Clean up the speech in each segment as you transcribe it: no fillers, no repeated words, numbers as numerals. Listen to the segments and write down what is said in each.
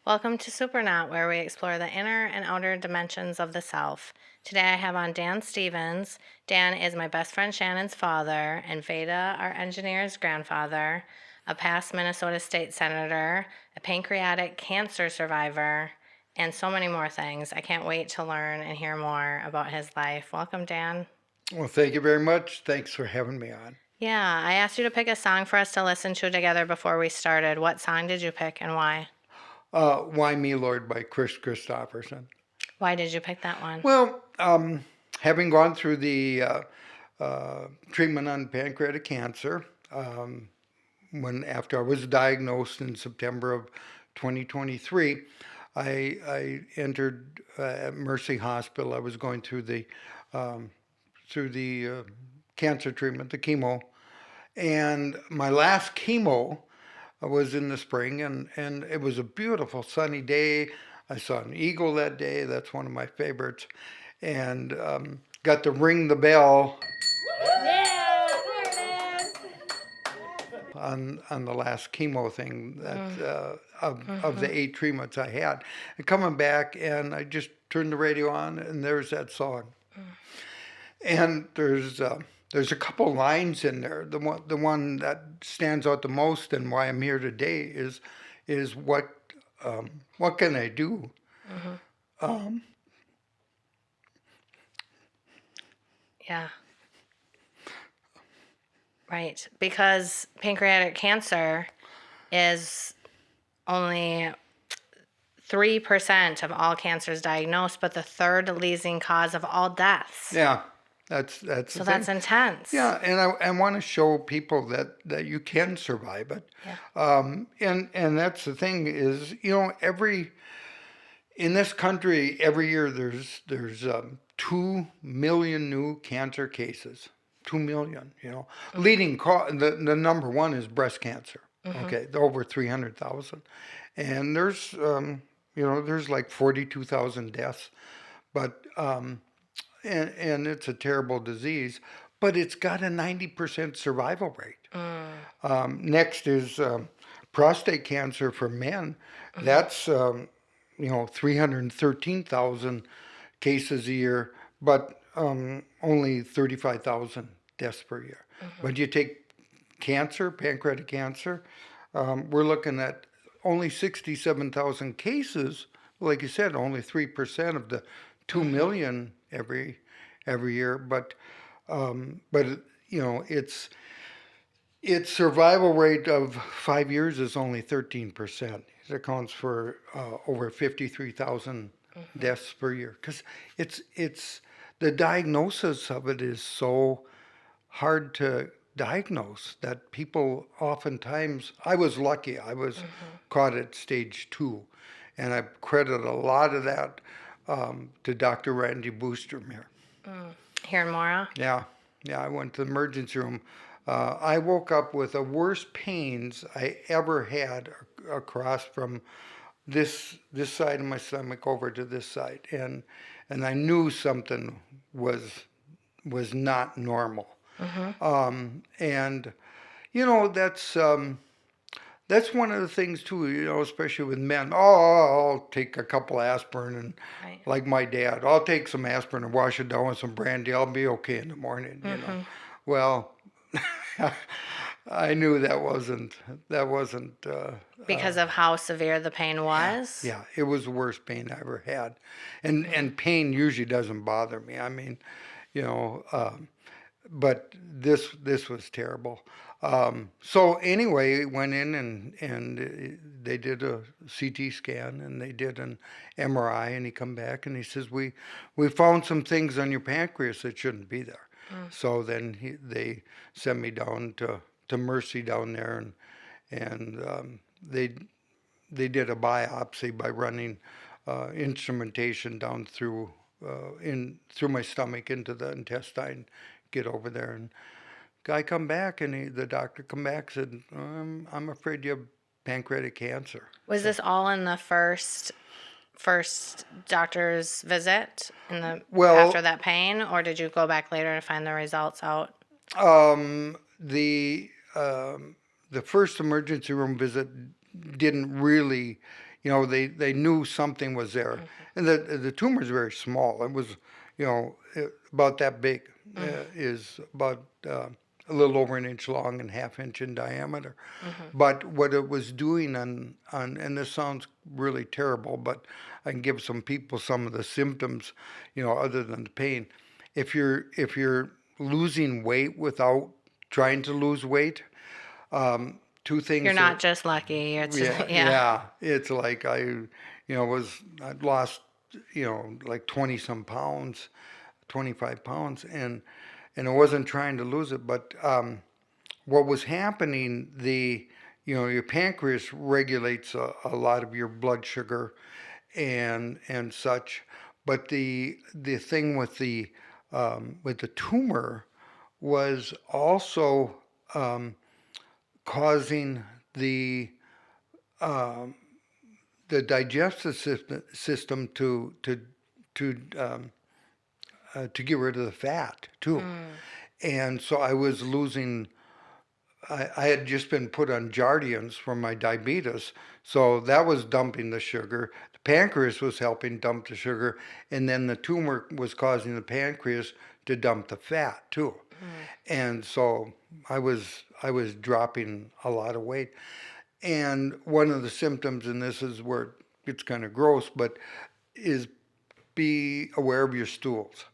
Welcome to Supernaut, where we explore the inner and outer dimensions of the self. Today I have on Dan Stevens. Dan is my best friend Shannon's father, and Veda, our engineer's grandfather, a past Minnesota state senator, a pancreatic cancer survivor, and so many more things. I can't wait to learn and hear more about his life. Welcome, Dan. Well, thank you very much. Thanks for having me on. Yeah, I asked you to pick a song for us to listen to together before we started. What song did you pick and why? Why Me, Lord by Chris Christopherson. Why did you pick that one? Well, having gone through the treatment on pancreatic cancer, after I was diagnosed in September of 2023, I entered at Mercy Hospital. I was going through the cancer treatment, the chemo, and my last chemo was in the spring, and it was a beautiful sunny day. I saw an eagle that day. That's one of my favorites. And got to ring the bell on the last chemo thing of the 8 treatments I had. And coming back, and I just turned the radio on, and there's that song. And there's a couple lines in there. The one that stands out the most, and why I'm here today, is what can I do? Yeah. Right. Because pancreatic cancer is only 3% of all cancers diagnosed, but the third leading cause of all deaths. Yeah, that's So that's intense. Yeah, and I want to show people that you can survive it. Yeah. And that's the thing is, in this country every year there's 2 million new cancer cases. 2 million, Leading the number one is breast cancer. Okay, over 300,000. And there's like 42,000 deaths, but and it's a terrible disease, but it's got a 90% survival rate. Next is prostate cancer for men. That's 313,000 cases a year, but only 35,000 deaths per year. But you take cancer, pancreatic cancer, we're looking at only 67,000 cases. Like you said, only 3% of the 2 million every year. But its survival rate of 5 years is only 13%. It accounts for over 53,000 deaths per year, because it's the diagnosis of it is so hard to diagnose that people oftentimes. I was lucky. I was caught at stage 2, and I credit a lot of that to Dr. Randy Boostermere. Here in Mora? Yeah, I went to the emergency room. I woke up with the worst pains I ever had across from this side of my stomach over to this side, and I knew something was not normal. And that's one of the things too, especially with men. Oh, I'll take a couple aspirin, and Right. like my dad, I'll take some aspirin and wash it down with some brandy. I'll be okay in the morning. Well, I knew that wasn't. Because of how severe the pain was? Yeah, it was the worst pain I ever had, and pain usually doesn't bother me. I mean, but this was terrible. So anyway, went in and they did a CT scan and they did an MRI, and he come back and he says, we found some things on your pancreas that shouldn't be there. So then they sent me down to Mercy down there, and they did a biopsy by running instrumentation down through my stomach into the intestine, get over there, and guy come back, and the doctor come back said, I'm afraid you have pancreatic cancer. Was this all in the first doctor's visit after that pain, or did you go back later to find the results out? The first emergency room visit didn't really they knew something was there. And the tumor is very small. It was, about that big. Is about a little over an inch long and half-inch in diameter. But what it was doing and this sounds really terrible, but I can give some people some of the symptoms, other than the pain. If you're losing weight without trying to lose weight, two things. You're not just lucky. It's Yeah, yeah. yeah. It's like I'd lost, like 20 some pounds, 25 pounds, and I wasn't trying to lose it, but what was happening, your pancreas regulates a lot of your blood sugar and such, but the thing with the tumor was also causing um, the digestive system to get rid of the fat too. And so I was losing. I had just been put on Jardians for my diabetes, so that was dumping the sugar. The pancreas was helping dump the sugar, and then the tumor was causing the pancreas to dump the fat too. And so I was dropping a lot of weight. And one of the symptoms, and this is where it gets kind of gross, but is be aware of your stools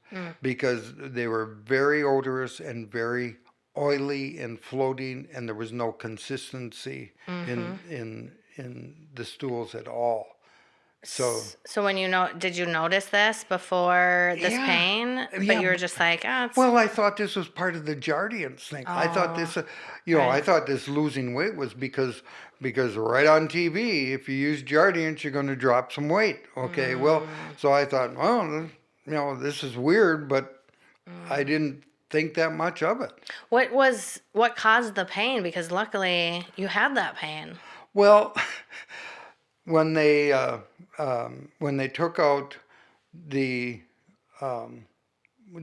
because they were very odorous and very oily and floating, and there was no consistency in the stools at all. So So when did you notice this before this yeah, pain? But yeah. you were just like, oh, it's Well, I thought this was part of the Jardians thing. I thought this, I right. thought this losing weight was because right on TV, if you use Jardians, you're going to drop some weight. Okay, well, so I thought, well, this is weird, but I didn't think that much of it. What caused the pain? Because luckily you had that pain. Well, when they took out the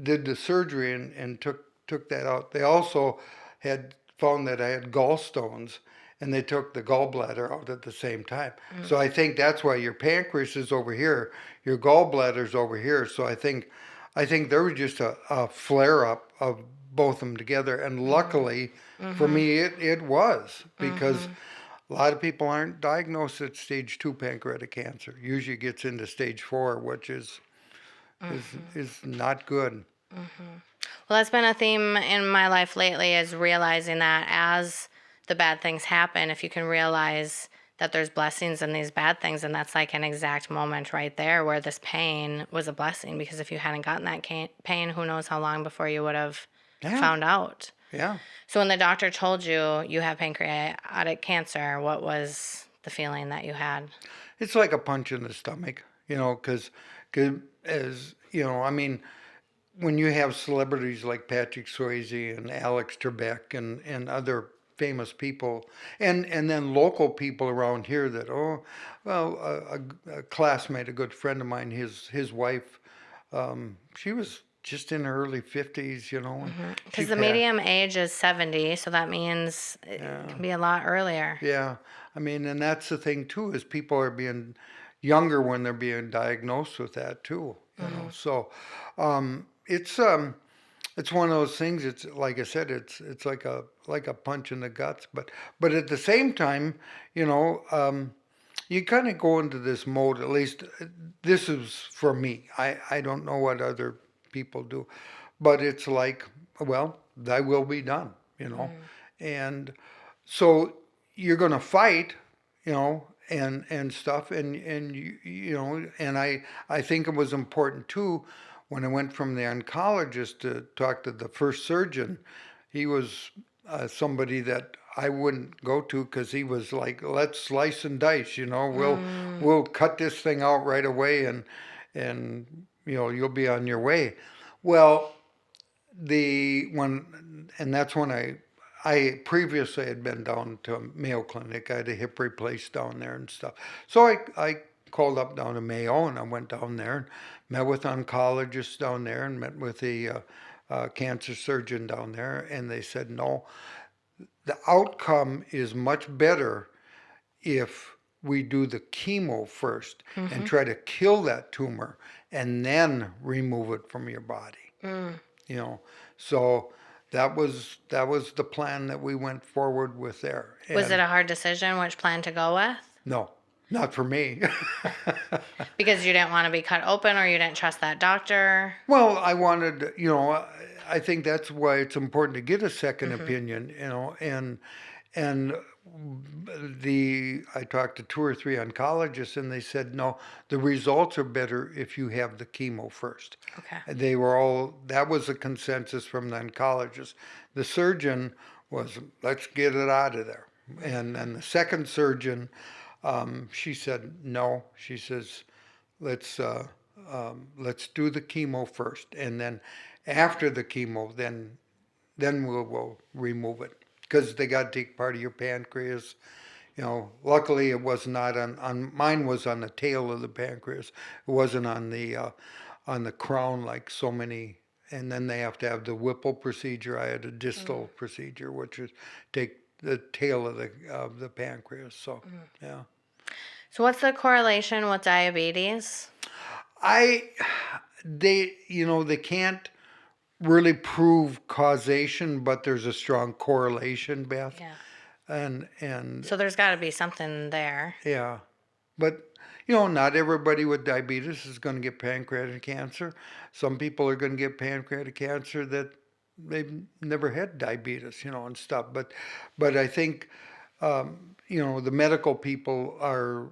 did the surgery and took that out. They also had found that I had gallstones, and they took the gallbladder out at the same time. So I think that's why your pancreas is over here, your gallbladder's over here. So I think there was just a flare up of both of them together, and luckily for me it was because. A lot of people aren't diagnosed at stage 2 pancreatic cancer. Usually it gets into stage 4, which is not good. Well, that's been a theme in my life lately is realizing that as the bad things happen, if you can realize that there's blessings in these bad things, and that's like an exact moment right there where this pain was a blessing, because if you hadn't gotten that pain, who knows how long before you would have Yeah, found out. yeah. So when the doctor told you you have pancreatic cancer, what was the feeling that you had? It's like a punch in the stomach, because as I mean, when you have celebrities like Patrick Swayze and Alex Trebek and other famous people, and then local people around here that, well, a classmate, a good friend of mine, his wife, she was just in her early 50s, and she Because the passed. medium age is 70, so that means it Yeah. can be a lot earlier. Yeah, I mean, and that's the thing too, is people are being younger when they're being diagnosed with that too. So, it's one of those things. It's like I said, it's like a punch in the guts, but at the same time, you know, you kind of go into this mode. At least this is for me. I don't know what other people do, but it's like, well, thy will be done. And so you're going to fight, and stuff, and and I think it was important too when I went from the oncologist to talk to the first surgeon. He was somebody that I wouldn't go to because he was like, let's slice and dice, we'll cut this thing out right away, and you'll be on your way. Well, and that's when I previously had been down to Mayo Clinic. I had a hip replaced down there and stuff. So I called up down to Mayo, and I went down there and met with oncologists down there and met with the cancer surgeon down there, and they said, no, the outcome is much better if we do the chemo first and Mm-hmm. try to kill that tumor and then remove it from your body. Mm. You know, so that was the plan that we went forward with there. Was it And a hard decision which plan to go with? no, not for me. Because you didn't want to be cut open or you didn't trust that doctor? Well, I wanted, I think that's why it's important to get a second Mm-hmm. opinion, and I talked to 2 or 3 oncologists, and they said, no, the results are better if you have the chemo first. Okay. That was a consensus from the oncologist. The surgeon was, let's get it out of there. And then the second surgeon, she said, no. She says, let's let's do the chemo first, and then after the chemo, then we'll remove it because they got to take part of your pancreas. Luckily it was not on mine was on the tail of the pancreas. It wasn't on the crown like so many. And then they have to have the Whipple procedure. I had a distal procedure, which is take the tail of the pancreas. So yeah. So what's the correlation with diabetes? They can't really prove causation, but there's a strong correlation, Beth. Yeah. And So there's got to be something there. yeah, but not everybody with diabetes is going to get pancreatic cancer. Some people are going to get pancreatic cancer that they've never had diabetes, and stuff. But I think the medical people are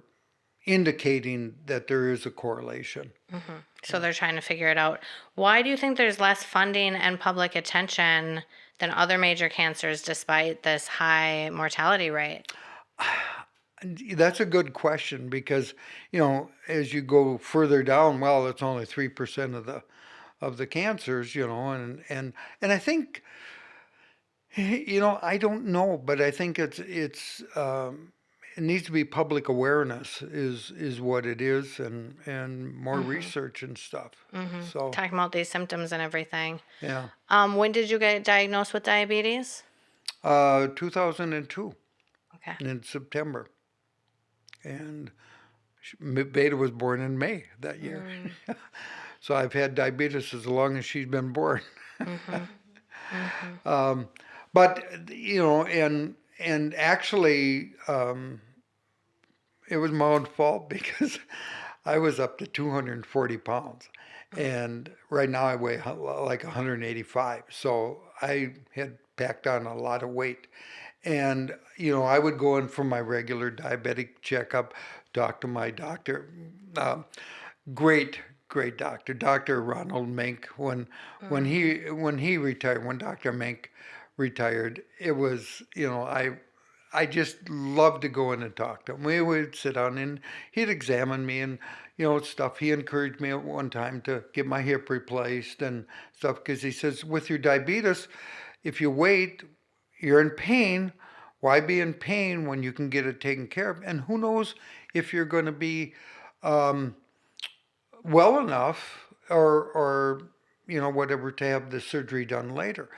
indicating that there is a correlation. Mm-hmm. So they're trying to figure it out. Why do you think there's less funding and public attention than other major cancers despite this high mortality rate? That's a good question because, as you go further down, well, it's only 3% of the cancers, and I think, I don't know, but I think it needs to be public awareness is what it is, and more research and stuff. Mm-hmm. So Talking about these symptoms and everything. yeah, When did you get diagnosed with diabetes? 2002 Okay. in September, and Veda was born in May that year. So I've had diabetes as long as she's been born. Mm-hmm. Mm-hmm. But and actually, it was my own fault because I was up to 240 pounds. And right now I weigh like 185. So I had packed on a lot of weight. And, I would go in for my regular diabetic checkup, talk to my doctor. Great, great doctor, Dr. Ronald Mink. When he retired, when Dr. Mink retired, it was, I just loved to go in and talk to him. We would sit down and he'd examine me and, stuff. He encouraged me at one time to get my hip replaced and stuff because he says, with your diabetes, if you wait, you're in pain. Why be in pain when you can get it taken care of? And who knows if you're going to be well enough or whatever to have the surgery done later.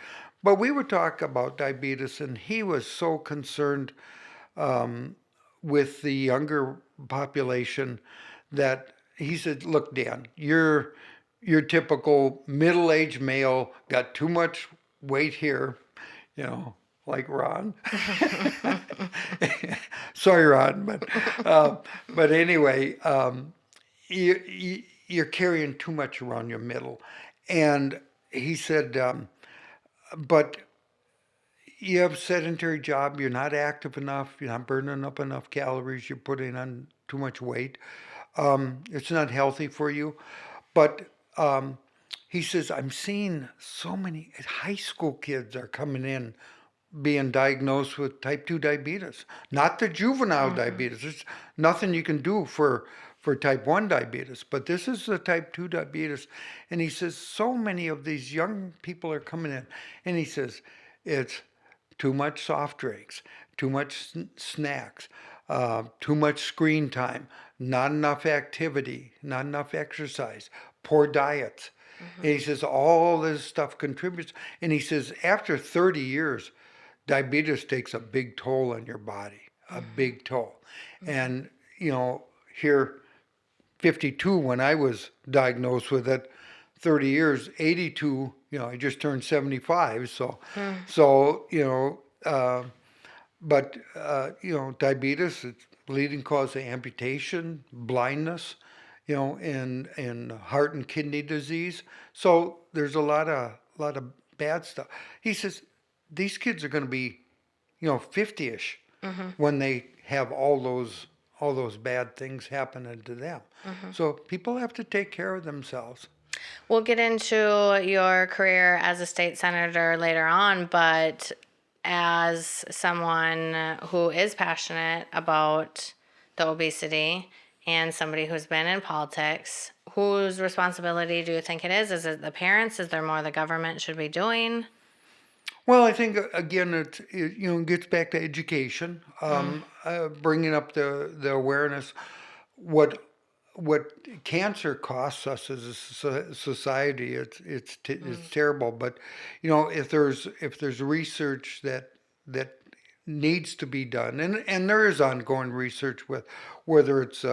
But we would talk about diabetes, and he was so concerned with the younger population that he said, look, Dan, you're your typical middle-aged male, got too much weight here, like Ron. Sorry, Ron, but anyway, you're carrying too much around your middle. And he said, but you have a sedentary job, you're not active enough, you're not burning up enough calories, you're putting on too much weight. It's not healthy for you. But he says, I'm seeing so many high school kids are coming in being diagnosed with type 2 diabetes, not the juvenile diabetes. There's nothing you can do for type 1 diabetes, but this is the type 2 diabetes. And he says, so many of these young people are coming in. And he says, it's too much soft drinks, too much snacks, too much screen time, not enough activity, not enough exercise, poor diets. And he says, all this stuff contributes. And he says, after 30 years, diabetes takes a big toll on your body, a big toll. And here 52 when I was diagnosed with it, 30 years, 82, I just turned 75. So, but, diabetes, it's leading cause of amputation, blindness, and heart and kidney disease. So there's a lot of bad stuff. He says, these kids are going to be, 50-ish when they have all those bad things happening to them. So people have to take care of themselves. We'll get into your career as a state senator later on, but as someone who is passionate about the obesity and somebody who's been in politics, whose responsibility do you think it is? Is it the parents? Is there more the government should be doing? Well, I think again, gets back to education, bringing up the awareness. What what cancer costs us as a society, it's terrible. But if there's research that needs to be done, and there is ongoing research with whether it's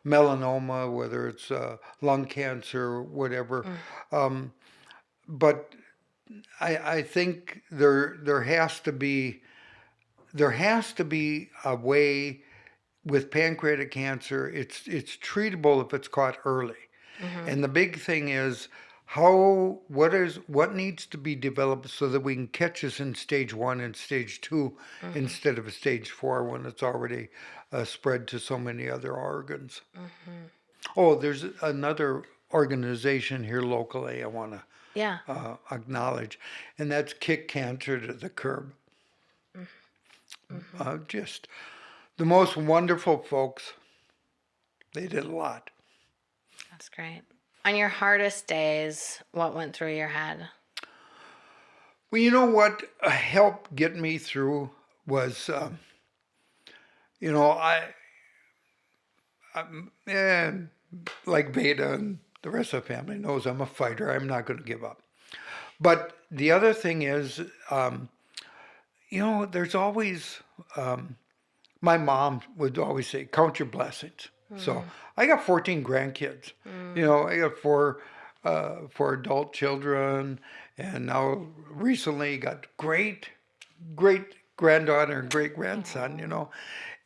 melanoma, whether it's lung cancer, whatever. Um, but I think there has to be a way with pancreatic cancer. It's treatable if it's caught early. And the big thing is what needs to be developed so that we can catch this in stage 1 and stage 2 instead of stage 4 when it's already spread to so many other organs. Oh, there's another organization here locally I want to Yeah. acknowledge, and that's Kick Cancer to the Curb. Just the most wonderful folks. They did a lot. That's great. On your hardest days, what went through your head? Well, you know what helped get me through was, you know, and like Veda and the rest of the family knows I'm a fighter. I'm not going to give up. But the other thing is, there's always, my mom would always say, count your blessings. So I got 14 grandkids. I got four adult children, and now recently got great granddaughter and great grandson.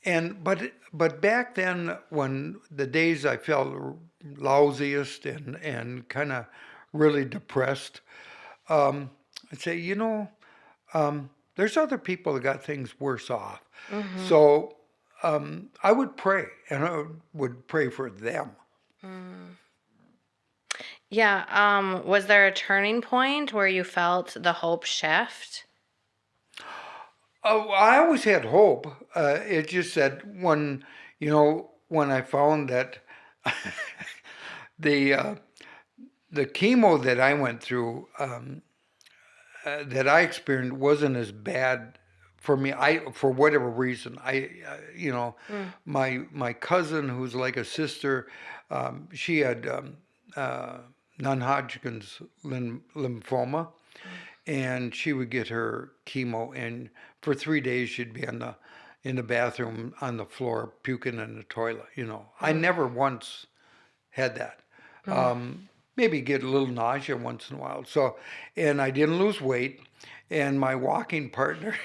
And but back then, when the days I felt lousiest and kind of really depressed, I'd say, there's other people that got things worse off. So I would pray, and I would pray for them. Yeah. Was there a turning point where you felt the hope shift? Oh, I always had hope. It just that when I found that the uh, the chemo that I went through, that I experienced, wasn't as bad for me. For whatever reason, my cousin, who's like a sister, she had non-Hodgkin's lymphoma, and she would get her chemo, and for 3 days she'd be in the bathroom on the floor puking in the toilet. I never once had that. Maybe get a little nausea once in a while. So, and I didn't lose weight, and my walking partner,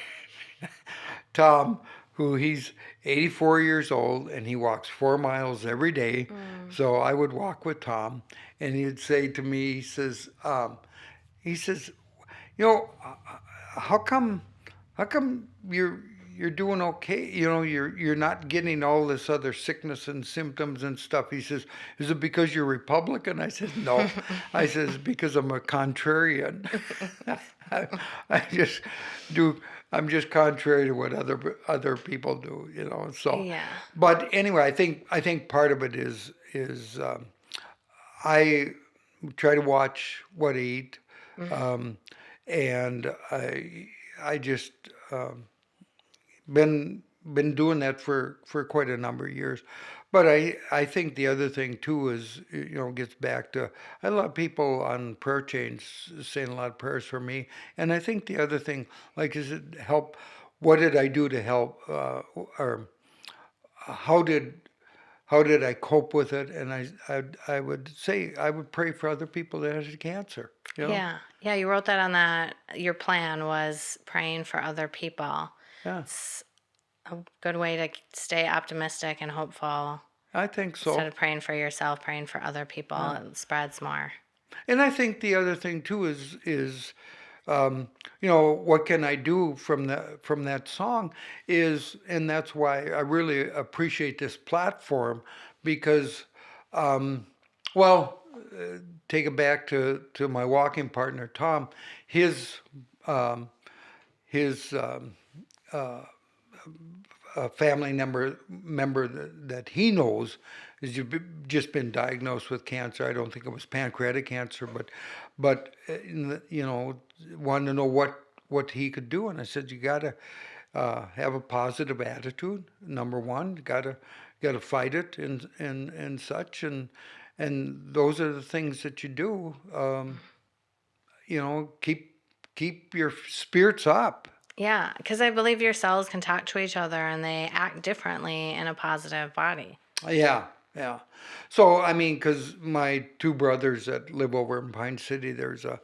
Tom, who he's 84 years old, and he walks 4 miles every day. So I would walk with Tom, and he'd say to me, he says, how come you're doing okay? You're not getting all this other sickness and symptoms and stuff. He says, is it because you're Republican? I said, no. I says, because I'm a contrarian. I just do. I'm just contrary to what other people do. So. Yeah. But anyway, I think part of it is I try to watch what I eat, and I just been doing that for quite a number of years. But I think the other thing too is, gets back to, I had a lot of people on prayer chains saying a lot of prayers for me. And I think the other thing, like, is it help? What did I do to help? Or how did how did I cope with it? And I would say I would pray for other people that had cancer. You know, Yeah. Yeah, you wrote that on that. Your plan was praying for other people. yeah, It's a good way to stay optimistic and hopeful. I think Instead so. of praying for yourself, praying for other people, Yeah, it spreads more. and I think the other thing too is you know, what can I do from that song is, and that's why I really appreciate this platform because, um, well, take it back to my walking partner Tom, his um, his a family member that he knows has just been diagnosed with cancer. I don't think it was pancreatic cancer, but you know, wanted to know what he could do, and I said you gotta have a positive attitude. Number one, gotta fight it and such, and those are the things that you do. You know, keep your spirits up. Yeah, because I believe your cells can talk to each other and they act differently in a positive body. Yeah, yeah. So I mean, because my two brothers that live over in Pine City, there's a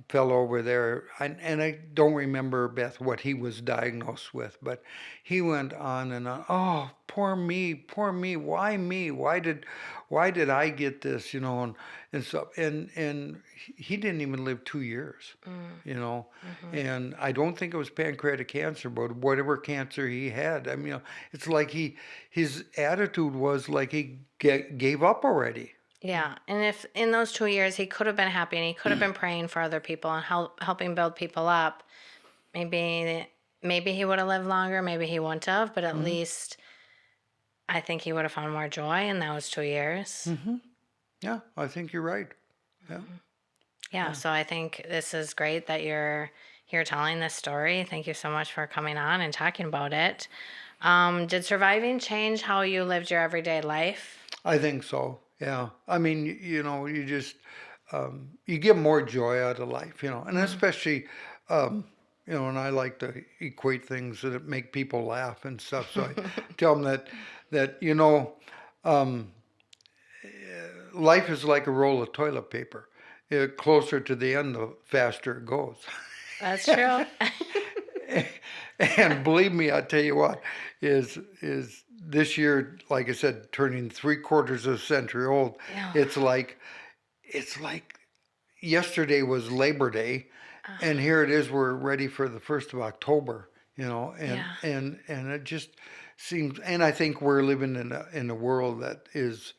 fellow over there, and I don't remember Beth what he was diagnosed with, but he went on and on. Oh, poor me. Why me? Why did I get this? You know, and so and he didn't even live 2 years. Mm, You know, hmm. and I don't think it was pancreatic cancer, but whatever cancer he had, I mean, you know, it's like his attitude was like he gave up already. Yeah, and if in those 2 years he could have been happy and he could have been praying for other people and helping build people up, maybe he would have lived longer, maybe he wouldn't have, but at Hmm. least I think he would have found more joy in those 2 years. Hmm. Yeah, I think you're right. Yeah, Yeah, yeah. so I think this is great that you're here telling this story. Thank you so much for coming on and talking about it. Did surviving change how you lived your everyday life? I think so. Yeah. I mean, you know, you just you get more joy out of life, you know, and Mm. especially, um, you know, and I like to equate things that make people laugh and stuff. So I tell them that you know, um, life is like a roll of toilet paper. Closer to the end, the faster it goes. That's true. And believe me, I tell you what, is this year, like I said, turning 3/4 of a century old. Yeah. It's like yesterday was Labor Day, and Uh, here it is. We're ready for the 1st of October. You know, yeah. and it just seems. And I think we're living in a world that is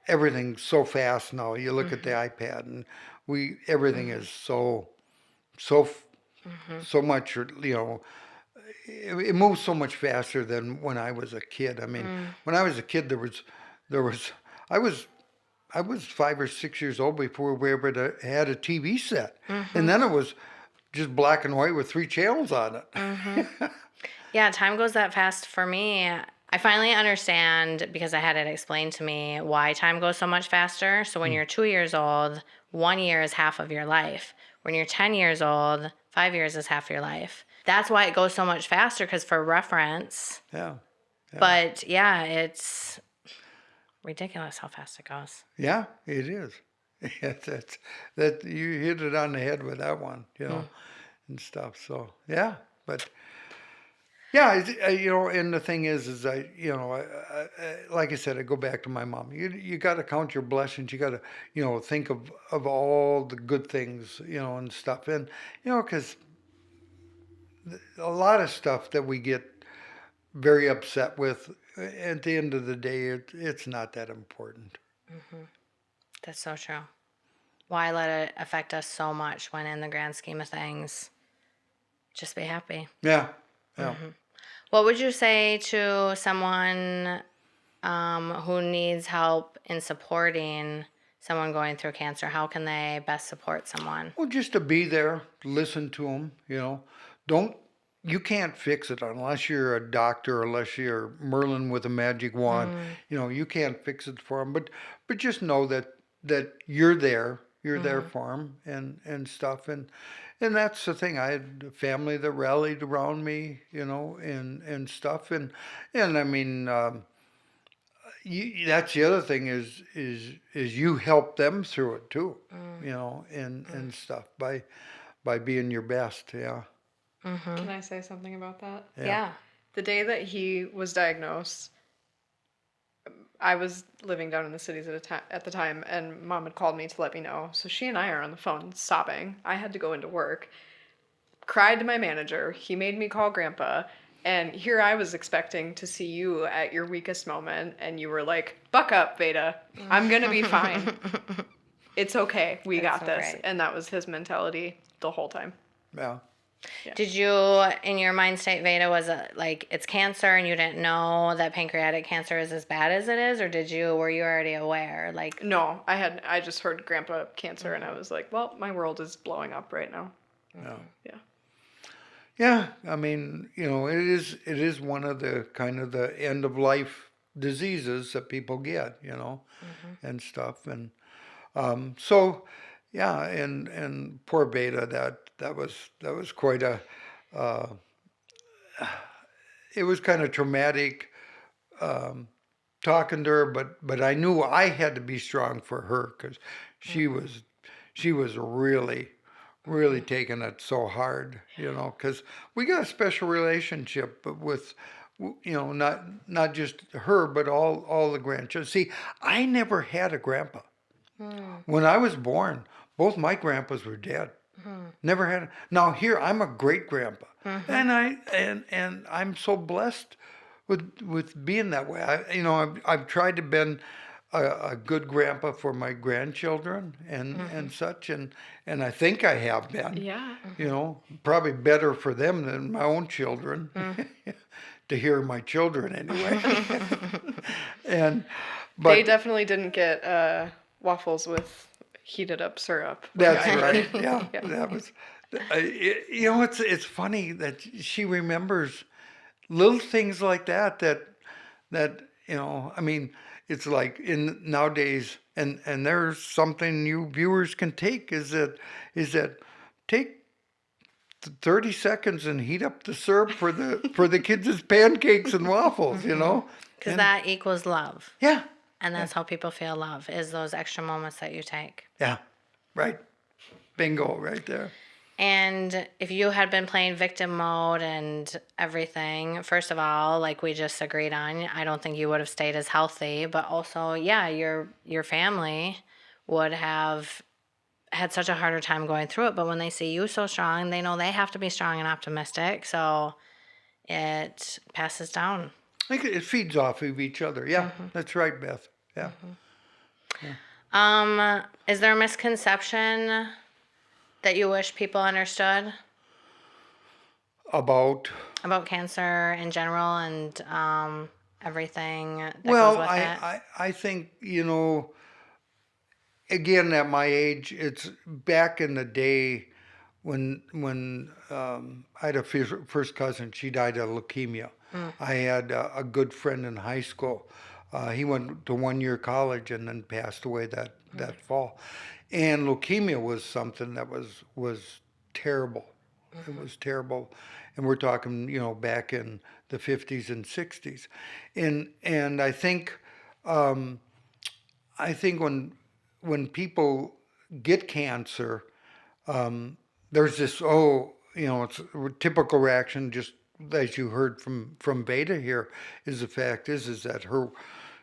everything's so fast now. You look at the Hmm. iPad, and everything Hmm. is so Hmm. so much. You know, it moves so much faster than when I was a kid. I mean, Mm. when I was a kid, there was I was I was 5 or 6 years old before we ever had a TV set, and Hmm. then it was just black and white with three channels on Hmm. it. Yeah, time goes that fast for me. I finally understand because I had it explained to me why time goes so much faster. So when you're 2 years old, 1 year is half of your life. When you're 10 years old, 5 years is half your life. That's why it goes so much faster because for reference. Yeah, yeah, But yeah, it's ridiculous how fast it goes. yeah. It is. That's that you hit it on the head with that one, you know, Mm. and stuff. So yeah, but yeah, you know, and the thing is you know, like I said, I go back to my mom. You got to count your blessings. You got to, you know, think of all the good things, you know, and stuff. And you know, because a lot of stuff that we get very upset with, at the end of the day, it's not that important. Hmm. That's so true. Why let it affect us so much when, in the grand scheme of things, just be happy? Yeah, yeah. Hmm. What would you say to someone who needs help in supporting someone going through cancer? How can they best support someone? Well, just to be there, listen to them. You know, don't you can't fix it unless you're a doctor, unless you're Merlin with a magic wand. Mm. You know, you can't fix it for them. But just know that you're there. You're there Hmm. for them and stuff. And that's the thing. I had a family that rallied around me. You know, and stuff. And I mean. that's the other thing is you help them through it too, Mm, you know, mm, and stuff by being your best. Yeah, Can mm-hmm. I say something about that? yeah, Yeah. The day that he was diagnosed, I was living down in the cities at the time, and mom had called me to let me know. So she and I are on the phone sobbing. I had to go into work. Cried to my manager. He made me call grandpa. And here I was expecting to see you at your weakest moment, and you were like, "Buck up, Veda. I'm gonna be fine. It's okay. We That's got so this." great. And that was his mentality the whole time. yeah. Yeah. Did you, in your mind state, Veda, was it like it's cancer and you didn't know that pancreatic cancer is as bad as it is, or were you already aware? Like, No, I just heard grandpa cancer, and I was like, "Well, my world is blowing up right now." Yeah. Yeah. Yeah, I mean, you know, it is one of the kind of the end of life diseases that people get, you know, mm-hmm. and stuff. And so yeah, and poor Beta, that was quite a uh, it was kind of traumatic um, talking to her, but I knew I had to be strong for her because she Mm-hmm. was she was really taking it so hard, you know, because we got a special relationship with, you know, not just her, but all the grandchildren. See, I never had a grandpa. Mm-hmm. When I was born, both my grandpas were dead. Never had. Now here, I'm a great grandpa, Mm-hmm. and I'm so blessed with being that way. You know, I've tried to been a good grandpa for my grandchildren Mm-hmm. and such, and I think I have been. Yeah. You know, probably better for them than my own children. To hear my children anyway. and They but definitely didn't get waffles with heated up syrup like That's I right. did. Yeah, Yeah. that was. You know, it's funny that she remembers little things like that you know. I mean, it's like in nowadays, and there's something you viewers can take is that take 30 seconds and heat up the syrup for the kids' pancakes and waffles. You Mm-hmm. know, Because and that equals love. yeah, And yeah, that's how people feel love, is those extra moments that you take. yeah, right. Bingo, right there. And if you had been playing victim mode and everything, first of all, like we just agreed on, I don't think you would have stayed as healthy. But also, yeah, your family would have had such a harder time going through it. But when they see you so strong, they know they have to be strong and optimistic. So it passes down. I think it feeds off of each other. Yeah, Mm-hmm. that's right, Beth. Yeah. Mm-hmm. Yeah. Is there a misconception that you wish people understood About, about cancer in general and everything that goes well, with it? I think, you know, again, at my age, it's back in the day when I had a first cousin, she died of leukemia. Mm, I had a good friend in high school. He went to 1 year college and then passed away that fall. And leukemia was something that was terrible. It mm-hmm, was terrible, and we're talking, you know, back in the 50s and 60s, and um, I think when people get cancer, um, there's this, oh, you know, it's a typical reaction, just as you heard from Beta here, is the fact is that her,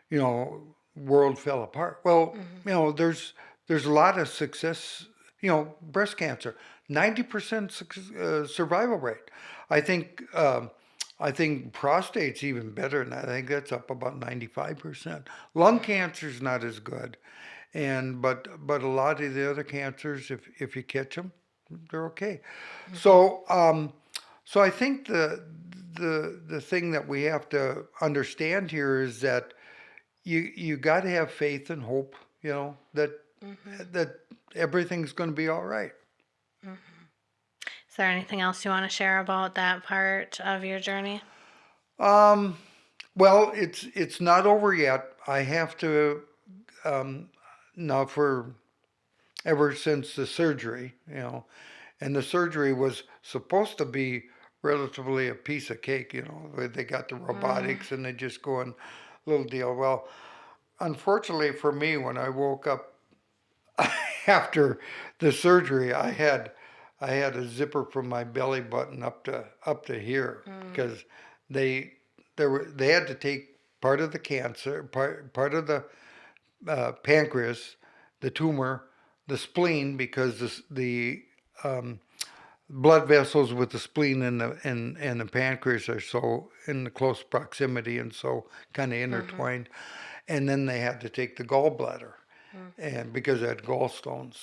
you know, world fell apart. Well, mm-hmm, you know, there's a lot of success. You know, breast cancer, 90% survival rate. I think I think prostate's even better than that. I think that's up about 95%. Lung cancer's not as good, and but a lot of the other cancers, if you catch them, they're okay. mm-hmm, So I think the thing that we have to understand here is that you got to have faith and hope, you know, mm-hmm, that everything's going to be all right. mm-hmm. Is there anything else you want to share about that part of your journey? Um, well, it's not over yet. I have to um, now for ever since the surgery, you know, and the surgery was supposed to be relatively a piece of cake, you know. They got the Mm, robotics and they just go in little deal. Well, unfortunately for me, when I woke up after the surgery, I had a zipper from my belly button up to here because they they had to take part of the cancer, part of the pancreas, the tumor, the spleen, because the um, blood vessels with the spleen and the pancreas are so in close proximity and so kind of Mm-hmm. intertwined. And then they had to take the gallbladder, Mm. and because I had gallstones.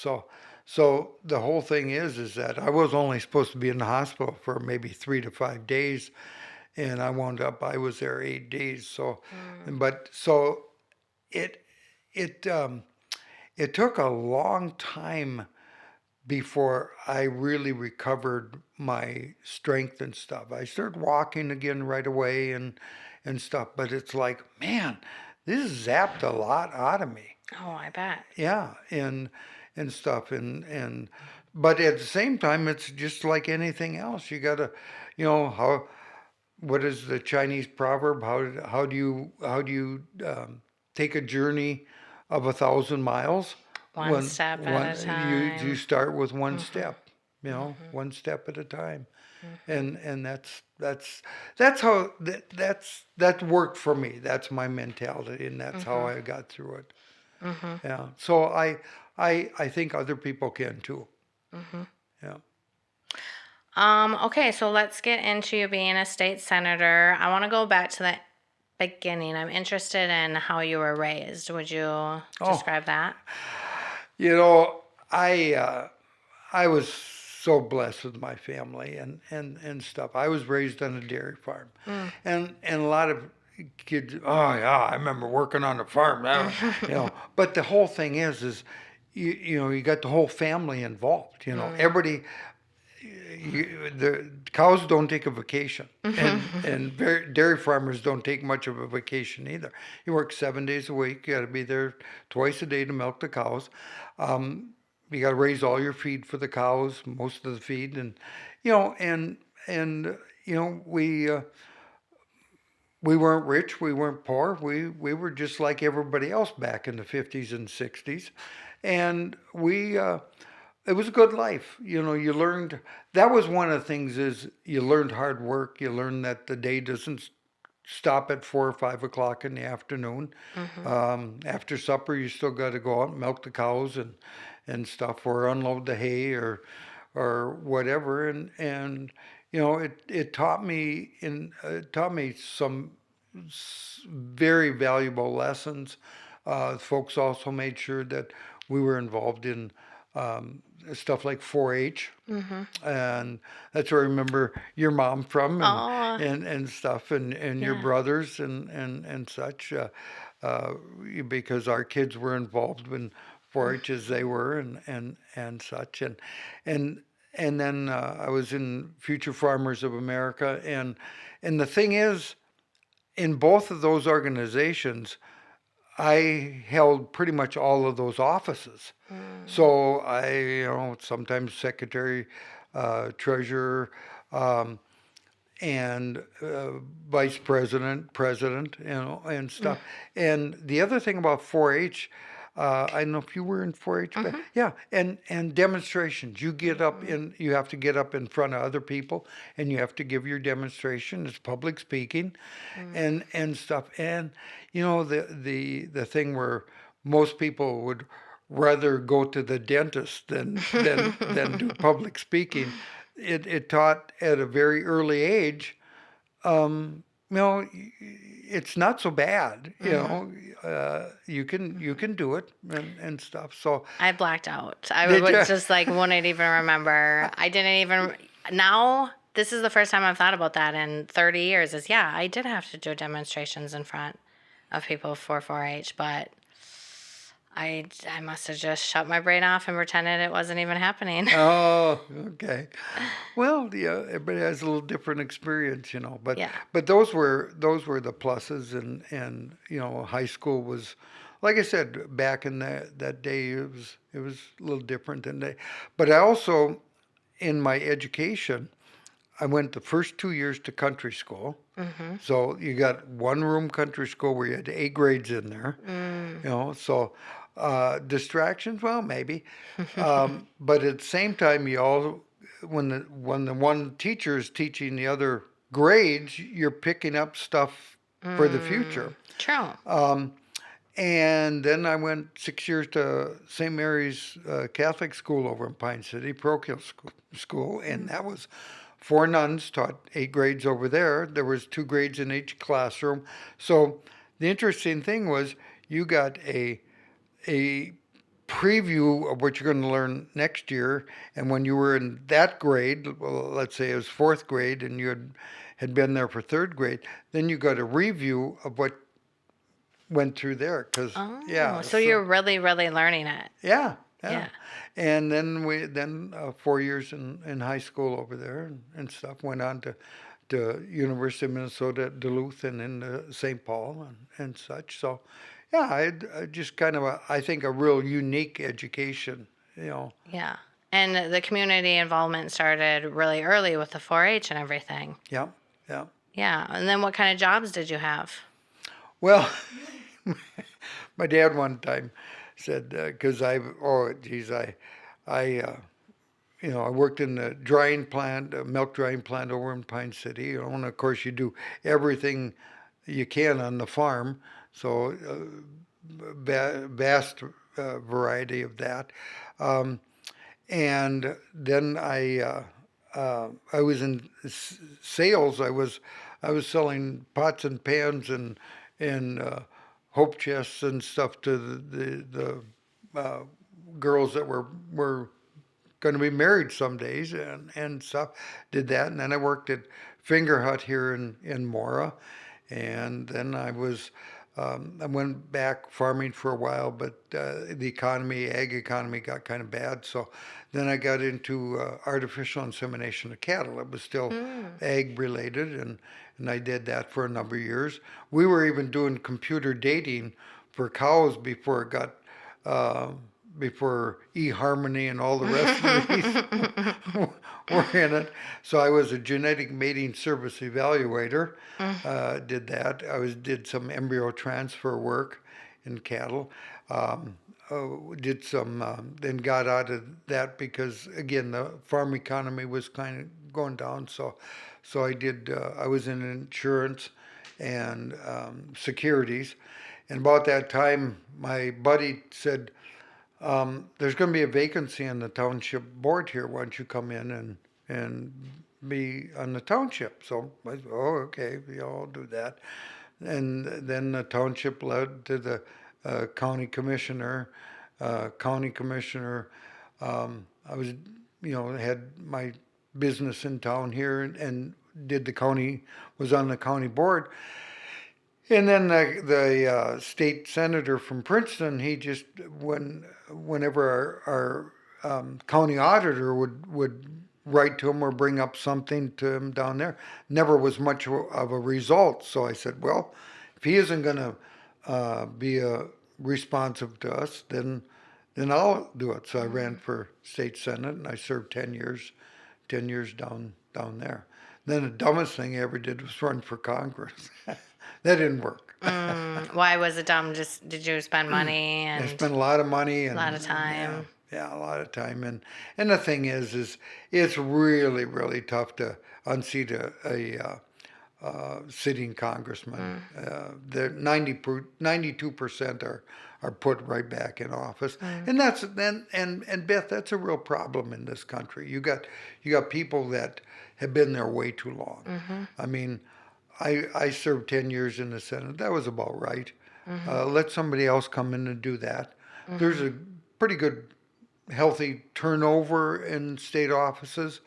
So the whole thing is that I was only supposed to be in the hospital for maybe 3 to 5 days, and I was there 8 days. So, Mm. but so it it it took a long time before I really recovered my strength and stuff. I started walking again right away and stuff, but it's like, man, this zapped a lot out of me. Oh, I bet. Yeah, and stuff and but at the same time it's just like anything else. You gotta, how what is the Chinese proverb? How do you take a journey of 1,000 miles? One When step at a you time. start with one Mm-hmm. step, Mm-hmm. one step at a time, Mm-hmm. and that's how that worked for me. That's my mentality, and that's how Mm-hmm. I got through it. Mm-hmm. Yeah. So I think other people can too. Mm-hmm. Yeah. Okay, so let's get into you being a state senator. I want to go back to the beginning. I'm interested in how you were raised. Would you Oh, describe that? you know, I was so blessed with my family and stuff. I was raised on a dairy farm, Mm. and a lot of kids. Oh yeah, I remember working on the farm. But the whole thing is you got the whole family involved. Mm. Everybody. The cows don't take a vacation, and dairy farmers don't take much of a vacation either. You work 7 days a week. You got to be there twice a day to milk the cows. Um, you got to raise all your feed for the cows, most of the feed, and you know, and you know, we weren't rich, we weren't poor, we were just like everybody else back in the 50s and 60s, and we it was a good life. You learned that was one of the things is you learned hard work. You learned that the day doesn't stop at 4 or 5 o'clock in the afternoon. Mm-hmm. After supper, you still got to go out and milk the cows and stuff, or unload the hay or whatever. And it taught me some very valuable lessons. Folks also made sure that we were involved in stuff like 4-H, Mm-hmm. and that's where I remember your mom from, Oh, and stuff, and your yeah. brothers and such, uh, because our kids were involved in 4-H as they were, and such, and and then I was in Future Farmers of America, and the thing is, in both of those organizations, I held pretty much all of those offices. Mm. So sometimes secretary, treasurer, um, and vice president, president, and Mm. stuff. And the other thing about 4-H, I don't know if you were in 4-H, but Mm-hmm. yeah, and demonstrations. Mm-hmm. You have to get up in front of other people, and you have to give your demonstration. It's public speaking, and stuff. And the thing where most people would rather go to the dentist than do Mm. public speaking. It taught at a very early age. Um, it's not so bad. Mm-hmm. You can do it and stuff. So I blacked out. I did you? was just like, wouldn't even remember. I didn't even. Now, this is the first time I've thought about that in 30 years. Is yeah, I did have to do demonstrations in front of people for 4-H, but I must have just shut my brain off and pretended it wasn't even happening. Oh, okay. Well, yeah, everybody has a little different experience, But Yeah. but those were the pluses, and high school was, like I said, back in that day, it was a little different than they. But I also, in my education, I went the first 2 years to country school. So you got one room country school where you had 8 grades in there. So distractions, well, maybe. But at the same time, when the one teacher is teaching the other grades, you're picking up stuff for the future. True. And then I went 6 years to St. Mary's Catholic School over in Pine City, parochial school, and that was 4 nuns taught 8 grades over there. There was 2 grades in each classroom. So the interesting thing was you got a preview of what you're going to learn next year, and when you were in that grade, well, let's say it was 4th grade, and you had been there for 3rd grade, then you got a review of what went through there, because So you're really, really learning it. yeah. Yeah. And then 4 years in high school over there and stuff. Went on to University of Minnesota, Duluth, and then St. Paul and such. So, yeah, I just kind of I think a real unique education. Yeah. And the community involvement started really early with the 4-H and everything. Yeah, yeah. Yeah. And then what kind of jobs did you have? Well, my dad one time said, because I worked in the drying plant, milk drying plant over in Pine City, and of course you do everything you can on the farm, so vast variety of that. And then I was in sales. I was selling pots and pans and hope chests and stuff to the girls that were going to be married some days and stuff. Did that, and then I worked at Finger Hut here in Mora, and then I went back farming for a while, but the ag economy got kind of bad, so then I got into artificial insemination of cattle. It was still ag related, and I did that for a number of years. We were even doing computer dating for cows before it got before eHarmony and all the rest of these were in it. So I was a genetic mating service evaluator. Did that. Did some embryo transfer work in cattle. Did some, then got out of that because again the farm economy was kind of going down. So I was in insurance and securities, and about that time my buddy said, there's going to be a vacancy on the township board here. Why don't you come in and be on the township? So I said, oh, okay, I'll do that. And then the township led to the county commissioner. I was, had my business in town here and was on the county board. And then the state senator from Princeton, he just, whenever our county auditor would write to him or bring up something to him down there, never was much of a result. So I said, well, if he isn't going to be responsive to us, then I'll do it. So I ran for state senate, and I served 10 years down there. Then the dumbest thing I ever did was run for Congress. That didn't work. Why was it dumb? Just did you spend money and I spent a lot of money and a lot of time? Yeah, a lot of time. And the thing is it's really, really tough to unseat a sitting congressman. The 92% are put right back in office, and that's and Beth, that's a real problem in this country. You got people that have been there way too long. I mean, I served 10 years in the Senate. That was about right. Let somebody else come in and do that. There's a pretty good, healthy turnover in state offices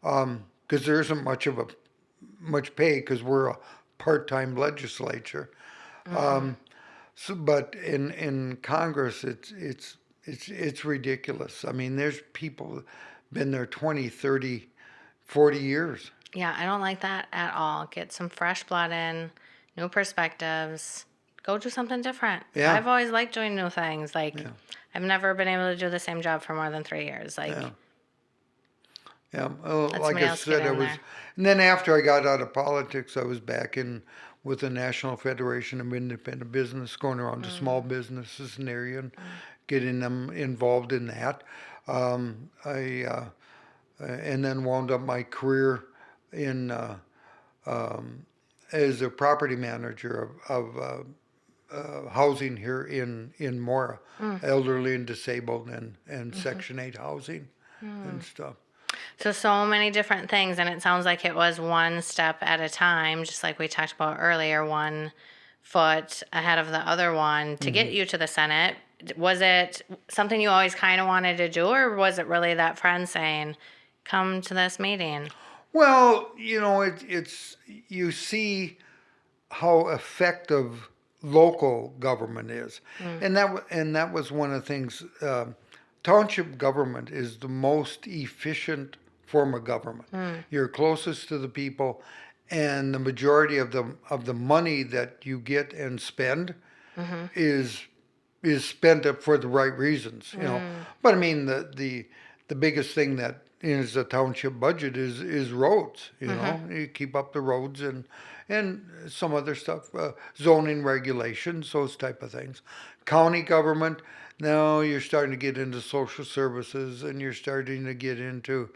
because there isn't much pay because we're a part-time legislature. But in Congress, it's ridiculous. I mean, there's people been there 20, 30, 40 years. Yeah, I don't like that at all. Get some fresh blood in, new perspectives. Go do something different. Yeah. I've always liked doing new things. I've never been able to do the same job for more than 3 years. Yeah, Let like somebody I else get said, I in was, there. and then after I got out of politics, I was back in with the National Federation of Independent Business, going around to small businesses in the area and getting them involved in that. I and then wound up my career in um, as a property manager of housing here in Mora, Mm, elderly and disabled, and mhm, Section 8 housing and mm. stuff. So many different things, and it sounds like it was one step at a time, just like we talked about earlier, one foot ahead of the other one to Hmm. get you to the Senate. Was it something you always kind of wanted to do, or was it really that friend saying, come to this meeting? Well, it's you see how effective local government is, Mm, and that was one of the things. Township government is the most efficient form of government. mm, You're closest to the people, and the majority of the money that you get and spend mm-hmm, is spent up for the right reasons. mm, But I mean, the biggest thing that is a township budget is roads. mm-hmm, You keep up the roads and some other stuff, zoning regulations, those type of things. County government. Now you're starting to get into social services, and you're starting to get into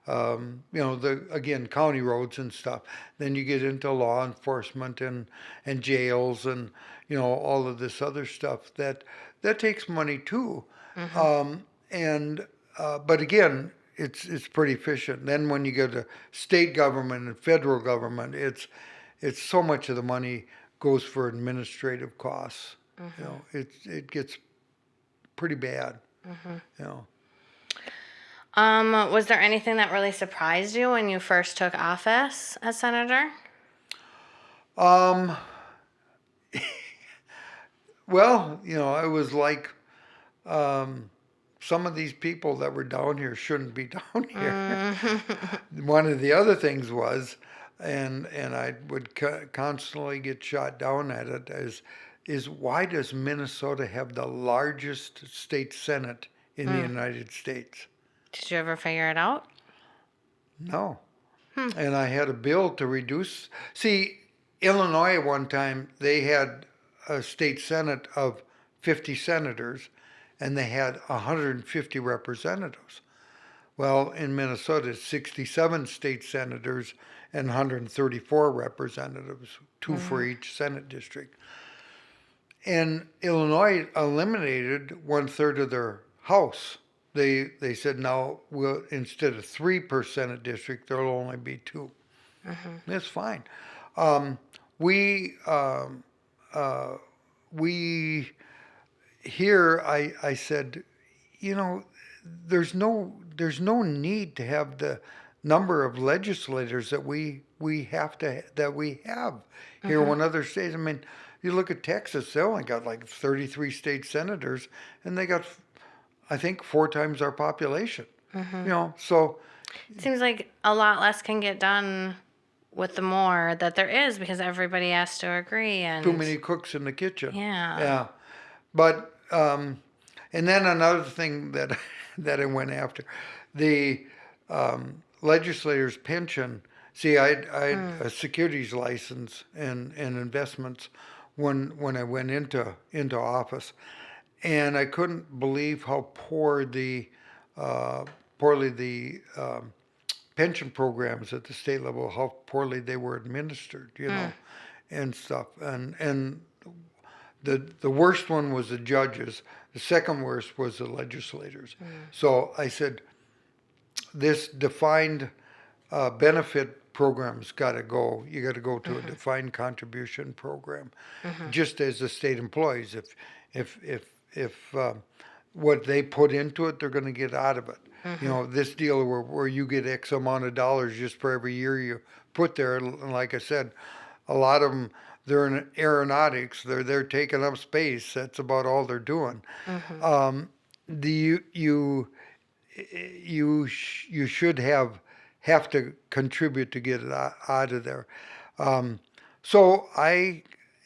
the again county roads and stuff. Then you get into law enforcement and jails and all of this other stuff that takes money too. mm-hmm. And but again, it's pretty efficient. Then when you go to state government and federal government, it's so much of the money goes for administrative costs. It gets pretty bad. Mm-hmm. You know. Was there anything that really surprised you when you first took office as senator? Um, well, it was like um, some of these people that were down here shouldn't be down here. Mm-hmm. One of the other things was, and I would constantly get shot down at it, is why does Minnesota have the largest state senate in the United States? Did you ever figure it out? No. Hmm. And I had a bill to reduce. See, Illinois at one time, they had a state senate of 50 senators, and they had 150 representatives. Well, in Minnesota, it's 67 state senators and 134 representatives, two for Mm, each Senate district. And Illinois eliminated one third of their House. They said now we'll, instead of three per Senate district, there'll only be two. mhm, That's fine. Um, we um, uh, we here I said, you know, there's no need to have the number of legislators that we have here mhm, in other states. I mean, you look at Texas; they only got like 33 state senators, and they got, I think, four times our population. mhm. So It seems like a lot less can get done with the more that there is because everybody has to agree too and many cooks in the kitchen. yeah. Yeah, but and then another thing that that I went after, the legislators' pension. See, I had Mm, a securities license and investments when I went into office, and I couldn't believe how uh, poorly the pension programs at the state level, how poorly they were administered, mm, and stuff. And the worst one was the judges. The second worst was the legislators. mm, So I said, this defined benefit program's got to go. You got to go to a mhm, defined contribution program, mhm, just as the state employees. If what they put into it, they're going to get out of it. mhm, This deal where you get X amount of dollars just for every year you put there. And like I said, a lot of them, they're in aeronautics. They're taking up space. That's about all they're doing. mhm, Um, the you should have to contribute to get it out of there. Um, so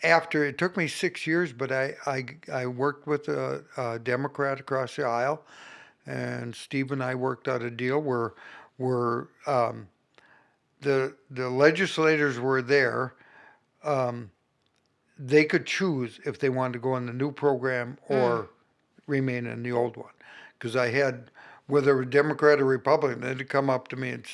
after it took me 6 years, but I worked with a Democrat across the aisle, and Steve and I worked out a deal where were the legislators were there. They could choose if they wanted to go on the new program or remain in the old one. Because I had, whether it was Democrat or Republican, they'd come up to me and,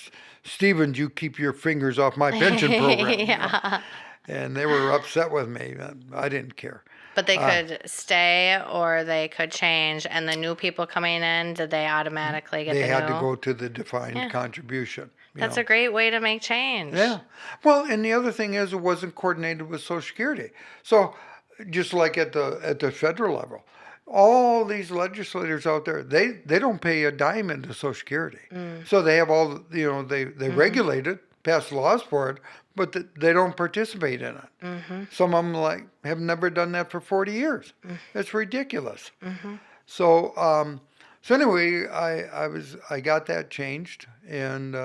Stevens, you keep your fingers off my pension program. Yeah. And they were upset with me. I didn't care. But they could stay or they could change. And the new people coming in, did they automatically get They the had new? to go to the defined Yeah. contribution. That's a great way to make change. Yeah. Well, and the other thing is it wasn't coordinated with Social Security. So just like at the federal level, all these legislators out there, they don't pay a dime into Social Security. So they have all, they regulate it, pass laws for it, but they don't participate in it. Some of them have never done that for 40 years. It's ridiculous. So so anyway, I got that changed, and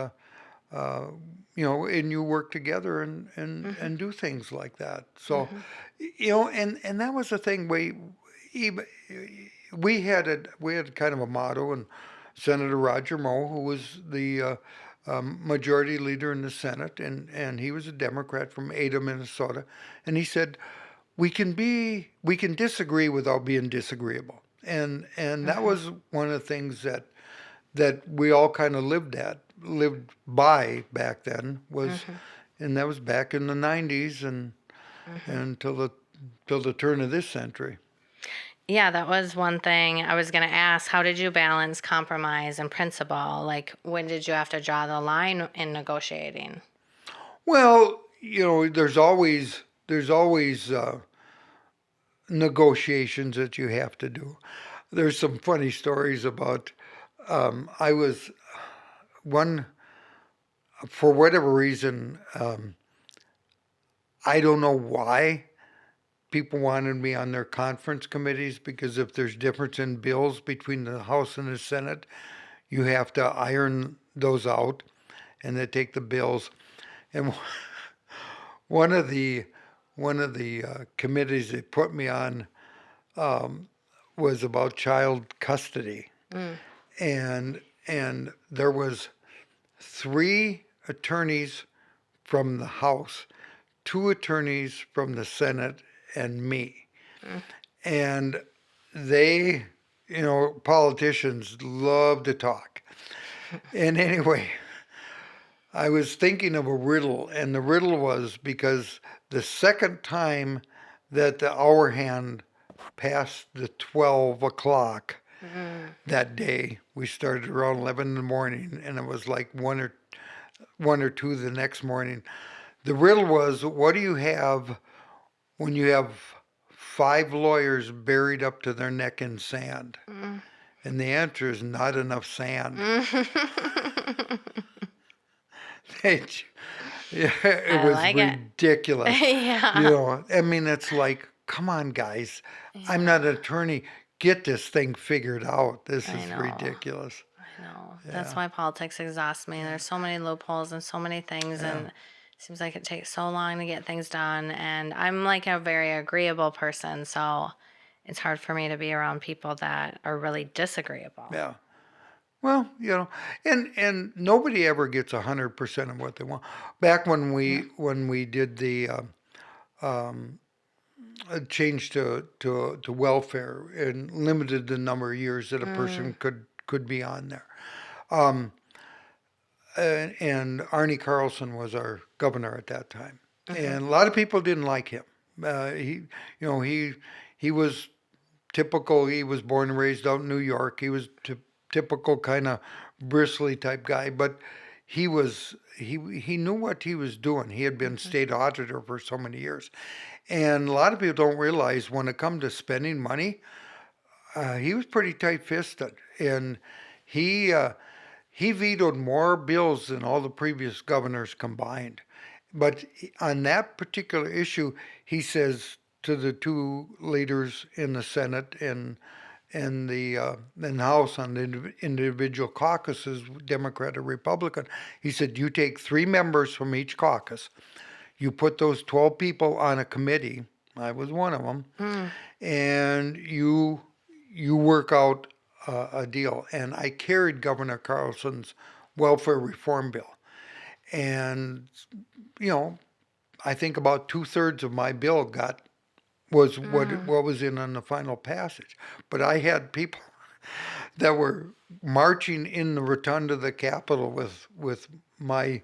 and you work together and do things like that. So and that was the thing. We had kind of a motto, and Senator Roger Moe, who was the majority leader in the Senate, and he was a Democrat from Ada, Minnesota, and he said, we can disagree without being disagreeable, and that was one of the things that we all kind of lived by back then was, and that was back in the 90s and until the turn of this century. Yeah, that was one thing I was going to ask. How did you balance compromise and principle? Like, when did you have to draw the line in negotiating? Well, there's always negotiations that you have to do. There's some funny stories about I was one, for whatever reason, I don't know why people wanted me on their conference committees, because if there's difference in bills between the House and the Senate, you have to iron those out, and they take the bills. And one of the committees they put me on was about child custody, and there was 3 attorneys from the House, 2 attorneys from the Senate, and me. And they, politicians love to talk. And anyway, I was thinking of a riddle, and the riddle was because the second time that the hour hand passed the 12 o'clock that day, we started around 11 in the morning, and it was like 1 or 2 the next morning. The riddle was, what do you have when you have 5 lawyers buried up to their neck in sand? And the answer is not enough sand. It was like ridiculous. Yeah. I mean, it's like, come on, guys. I'm not an attorney. Get this thing figured out. This is ridiculous. I know. That's why politics exhausts me. There's so many loopholes and so many things, and it seems like it takes so long to get things done. And I'm like a very agreeable person, so it's hard for me to be around people that are really disagreeable. Yeah. Well, and nobody ever gets 100% of what they want. Back when we did the change to welfare and limited the number of years that a person could be on there, and Arnie Carlson was our governor at that time, and a lot of people didn't like him. He was typical. He was born and raised out in New York. He was typical kind of bristly type guy, but he knew what he was doing. He had been state auditor for so many years, and a lot of people don't realize when it comes to spending money, he was pretty tight-fisted, and he vetoed more bills than all the previous governors combined. But on that particular issue, he says to the 2 leaders in the Senate and the House on the individual caucuses, Democrat or Republican, he said, you take 3 members from each caucus, you put those 12 people on a committee, I was one of them, and you work out a deal. And I carried Governor Carlson's welfare reform bill. And, you know, I think about 2/3 of my bill was what was in on the final passage. But I had people that were marching in the rotunda of the Capitol with my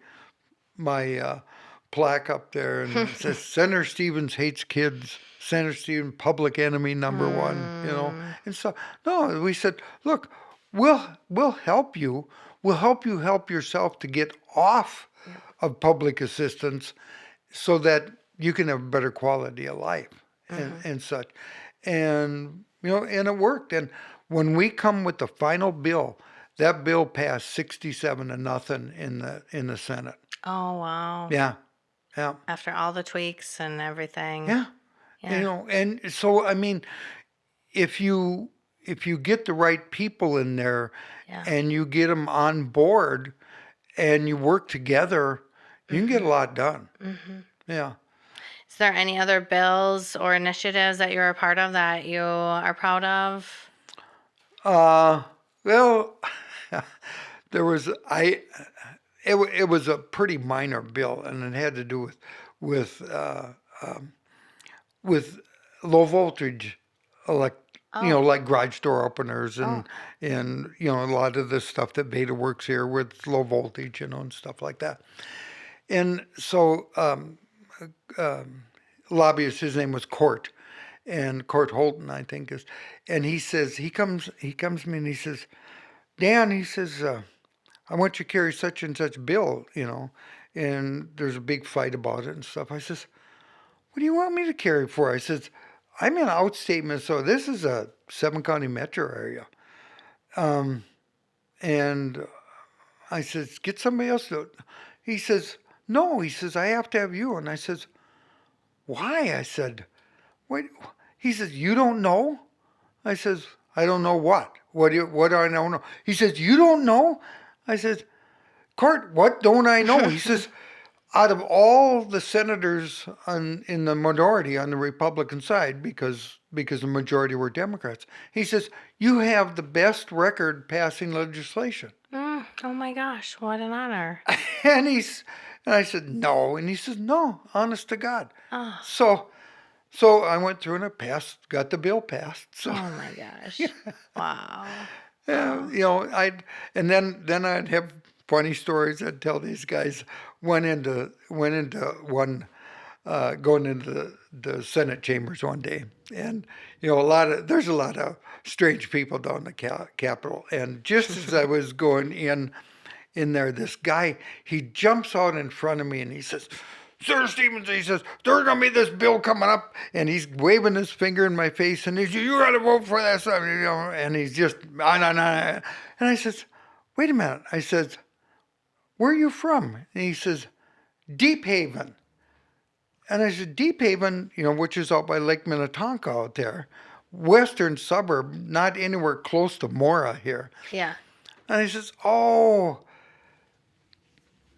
plaque up there, and it says Senator Stevens hates kids. Senator Stevens, public enemy number one. You know, and so no, we said, look, we'll help you. We'll help you help yourself to get off of public assistance, so that you can have a better quality of life and such. And you know, and it worked. And when we come with the final bill, that bill passed 67-0 in the Senate. Oh, wow. Yeah, yeah, After all the tweaks and everything. yeah. You know, and so I mean, if you get the right people in there, and you get them on board, and you work together, you can get a lot done. Yeah. Is there any other bills or initiatives that you're a part of that you are proud of? Well, there was it was a pretty minor bill, and it had to do with with low voltage you know, like garage door openers and you know, a lot of the stuff that Veda works here with low voltage, you know, and stuff like that. And so lobbyist, his name was Court, and Court Holton, I think is, and he says he comes to me and he says, Dan, he says, I want you to carry such and such bill, you know, and there's a big fight about it and stuff. I says, what do you want me to carry for? I says, I'm in outstate Minnesota. This is a 7-county metro area. And I says, get somebody else to. He says, no. He says, I have to have you. And I says, why? I said, what? He says, you don't know? I says, I don't know what. What do I don't know? He says, you don't know? I says, Court, what don't I know? He says, out of all the senators in the minority on the Republican side, because the majority were Democrats, he says, you have the best record passing legislation. Oh my gosh, what an honor. And I said, no. And he says, no, honest to God. Oh. So I went through and it got the bill passed. So, oh my gosh. Wow. Yeah, you know, and then I'd have funny stories I'd tell these guys. Went into one going into the Senate chambers one day, and you know, there's a lot of strange people down the Capitol. And just as I was going in there, this guy, he jumps out in front of me and he says, Sir Stevens, he says, there's going to be this bill coming up, and he's waving his finger in my face, and he says, you got to vote for that stuff, you know, and he's just, and I says, wait a minute. I says, where are you from? And he says, Deep Haven. And I said, Deep Haven, you know, which is out by Lake Minnetonka out there, western suburb, not anywhere close to Mora here. Yeah. And he says, oh,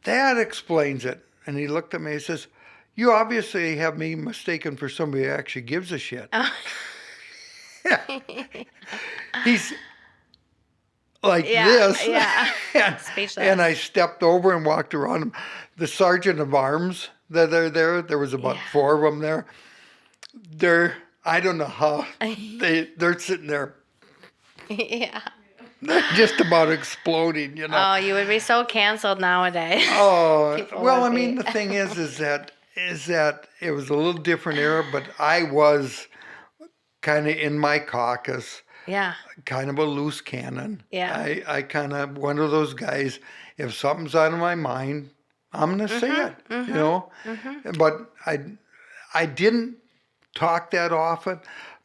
that explains it. And he looked at me and says, you obviously have me mistaken for somebody who actually gives a shit. Oh. He's like this. Yeah. Speechless. And I stepped over and walked around him. The sergeant of arms that are there was about 4 of them there. I don't know how, they're sitting there. Yeah. They're just about exploding, you know. Oh, you would be so canceled nowadays. Oh, well, I mean, the thing is that it was a little different era, but I was kind of in my caucus. Yeah. Kind of a loose cannon. Yeah. I kind of one of those guys, if something's out of my mind, I'm going to say it, you know. But I didn't talk that often,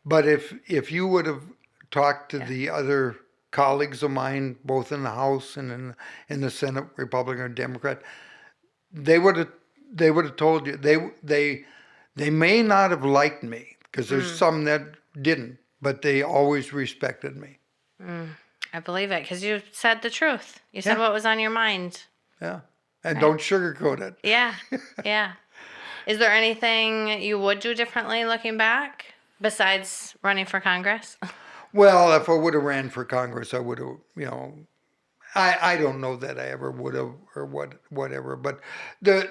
but if you would have talked to the other colleagues of mine, both in the House and in the Senate, Republican or Democrat, they would have told you they may not have liked me, because there's some that didn't, but they always respected me. I believe it, because you said the truth. You said what was on your mind. Yeah, and don't sugarcoat it. Yeah, yeah. Is there anything you would do differently looking back, besides running for Congress? Well, if I would have ran for Congress, I would have, you know, I don't know that I ever would have or whatever, but the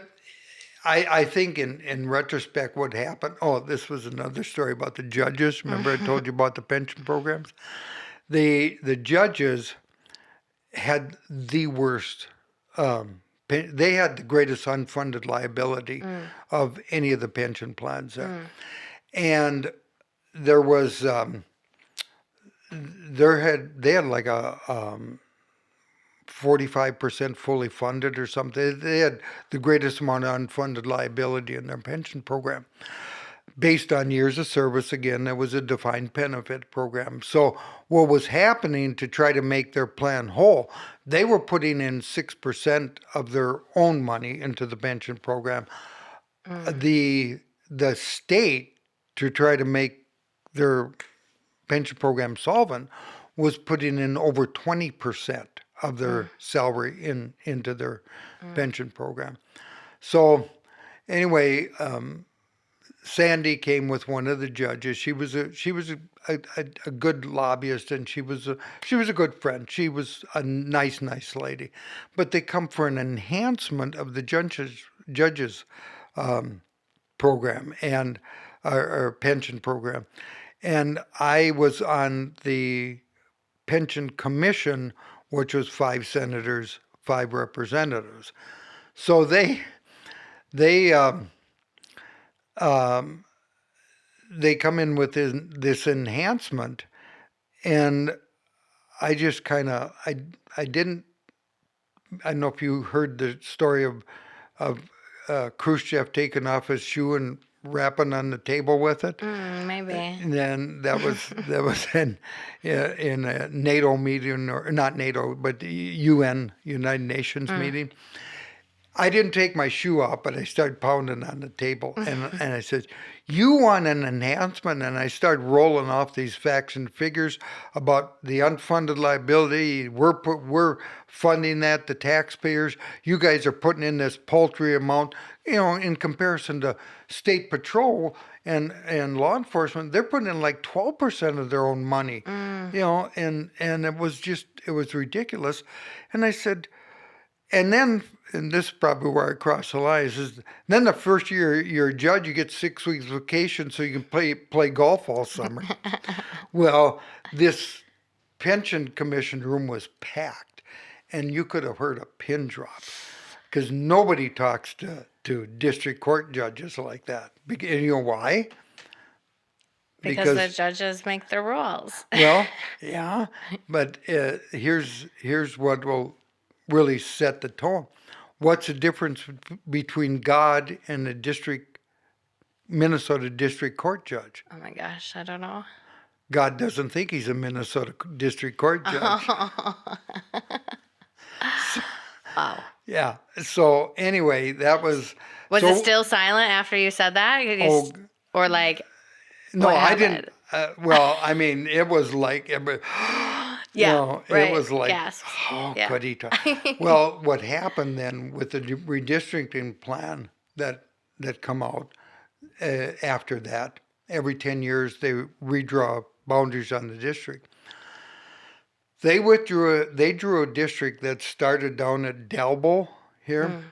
I think in retrospect what happened. Oh, this was another story about the judges. Remember I told you about the pension programs? The judges had the worst. They had the greatest unfunded liability of any of the pension plans there, and there was they had like a 45% fully funded or something. They had the greatest amount of unfunded liability in their pension program. Based on years of service, again, there was a defined benefit program. So what was happening to try to make their plan whole, they were putting in 6% of their own money into the pension program. The state, to try to make their pension program solvent, was putting in over 20% of their salary into their pension program. So anyway, Sandy came with one of the judges. She was a good lobbyist, and she was a good friend. She was a nice lady, but they come for an enhancement of the judges program and our pension program, and I was on the pension commission, which was 5 senators, 5 representatives. So they they come in with this enhancement, and I just kind of I didn't I don't know if you heard the story of Khrushchev taking off his shoe and rapping on the table with it. Maybe. And then that was in a NATO meeting, or not NATO, but the United Nations meeting. I didn't take my shoe off, but I started pounding on the table, and I said, "You want an enhancement?" And I started rolling off these facts and figures about the unfunded liability. We're funding that, the taxpayers. You guys are putting in this paltry amount, in comparison to state patrol and law enforcement. They're putting in like 12% of their own money, and it was ridiculous. And I said, and this is probably where I cross the line, is then the first year you're a judge, you get 6 weeks vacation so you can play golf all summer. Well, this pension commission room was packed, and you could have heard a pin drop, because nobody talks to district court judges like that. And you know why? Because the judges make the rules. Well, yeah, but here's what will really set the tone. What's the difference between God and a Minnesota district court judge? Oh my gosh, I don't know. God doesn't think he's a Minnesota district court judge. Wow. Yeah. So anyway, that was. Was it still silent after you said that? Or like? No, I didn't. Well, I mean, it was like. Yeah, right. It was like, Gasps. Yeah. Could he talk? Well, what happened then with the redistricting plan that come out after that, every 10 years they redraw boundaries on the district. They drew a district that started down at Dalbo here,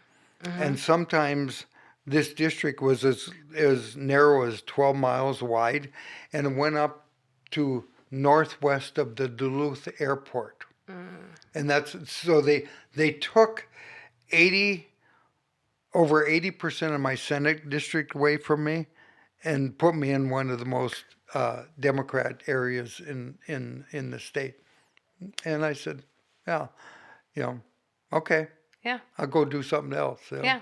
and sometimes this district was as narrow as 12 miles wide, and it went up to northwest of the Duluth airport. And that's so they took over 80% of my Senate district away from me and put me in one of the most Democrat areas in the state. And I said, yeah, okay. Yeah. I'll go do something else. Yeah.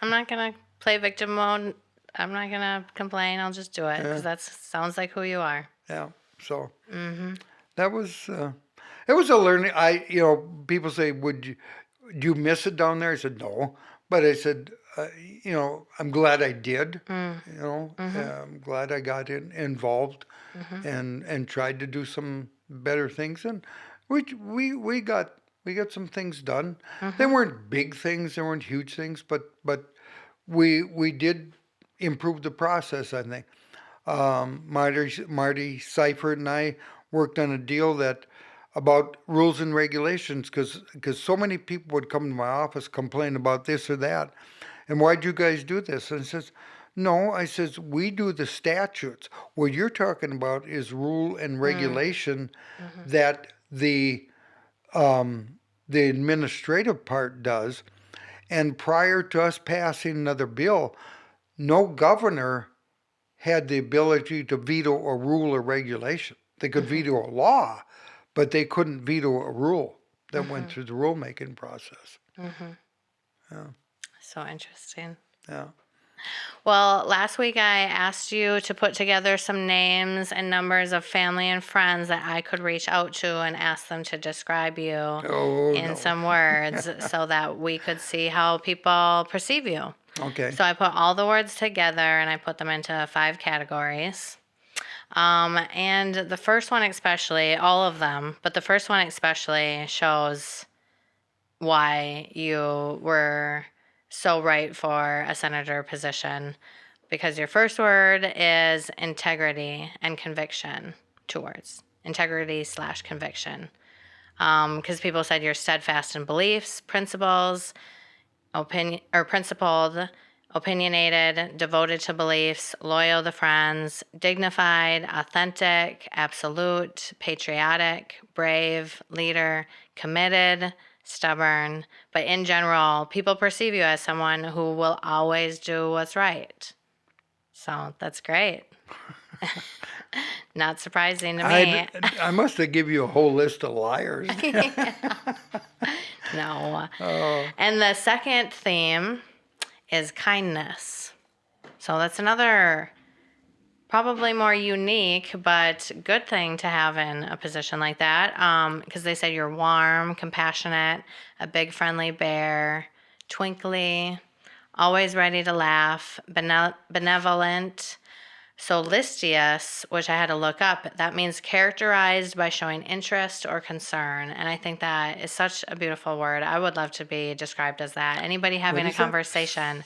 I'm not gonna play victim mode. I'm not gonna complain. I'll just do it because that sounds like who you are. Yeah. So that was it was a learning. People say, do you miss it down there? I said no, but I said I'm glad I did. I'm glad I got involved and tried to do some better things, and we got some things done. They weren't big things, they weren't huge things, but we did improve the process, I think. Marty Seifert and I worked on a deal that about rules and regulations because so many people would come to my office complain about this or that. And why'd you guys do this? And I says, no, I says, we do the statutes. What you're talking about is rule and regulation that the administrative part does. And prior to us passing another bill, no governor had the ability to veto a rule or regulation. They could veto a law, but they couldn't veto a rule that went through the rulemaking process. Yeah. So interesting. Yeah. Well, last week I asked you to put together some names and numbers of family and friends that I could reach out to and ask them to describe you in no. some words so that we could see how people perceive you. Okay. So I put all the words together and I put them into 5 categories. And the first one especially, all of them, but the first one especially shows why you were so right for a senator position, because your first word is integrity and conviction. 2 words, integrity/conviction. Because people said you're steadfast in beliefs, principles, principled, opinionated, devoted to beliefs, loyal to friends, dignified, authentic, absolute, patriotic, brave, leader, committed, stubborn. But in general, people perceive you as someone who will always do what's right. So that's great. Not surprising to me. I must have given you a whole list of liars. No. Oh. And the second theme is kindness. So that's another probably more unique but good thing to have in a position like that, because they said you're warm, compassionate, a big friendly bear, twinkly, always ready to laugh, benevolent, solicitous, which I had to look up. That means characterized by showing interest or concern. And I think that is such a beautiful word. I would love to be described as that. Anybody having a is that? conversation.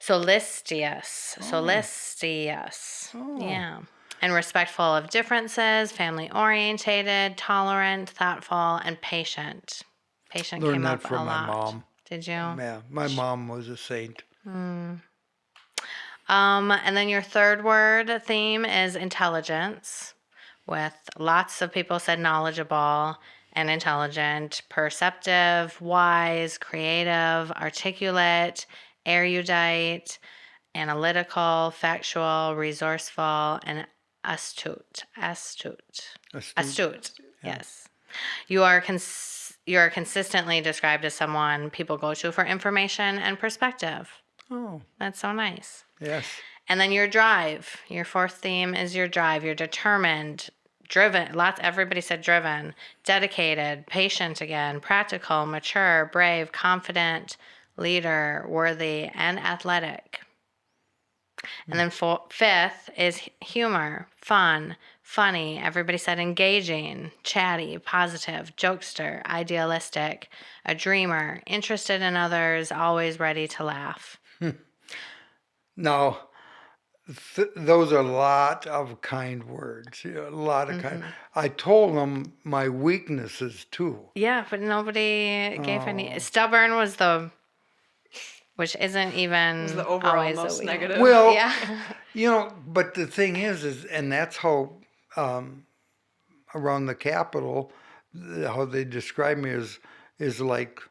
Solicitous. Solicitous. Oh. Yeah. And respectful of differences, family orientated, tolerant, thoughtful, and patient. Patient Learned came that up from a my lot. mom. Did you? Yeah, my mom was a saint. And then your third word theme is intelligence, with lots of people said knowledgeable and intelligent, perceptive, wise, creative, articulate, erudite, analytical, factual, resourceful, and astute. Astute. Yes. You are consistently described as someone people go to for information and perspective. Oh, That's so nice. yes. And then your drive. Your fourth theme is your drive. You're determined, driven. Everybody said driven, dedicated, patient again, practical, mature, brave, confident, leader, worthy, and athletic. And then fifth is humor, fun, funny. Everybody said engaging, chatty, positive, jokester, idealistic, a dreamer, interested in others, always ready to laugh. Now, those are a lot of kind words. A lot of kind. I told them my weaknesses too. Yeah, but nobody gave any. Stubborn was which isn't even Was the overall always most a negative. Well, Yeah. but the thing is, and that's how around the Capitol, how they describe me is like,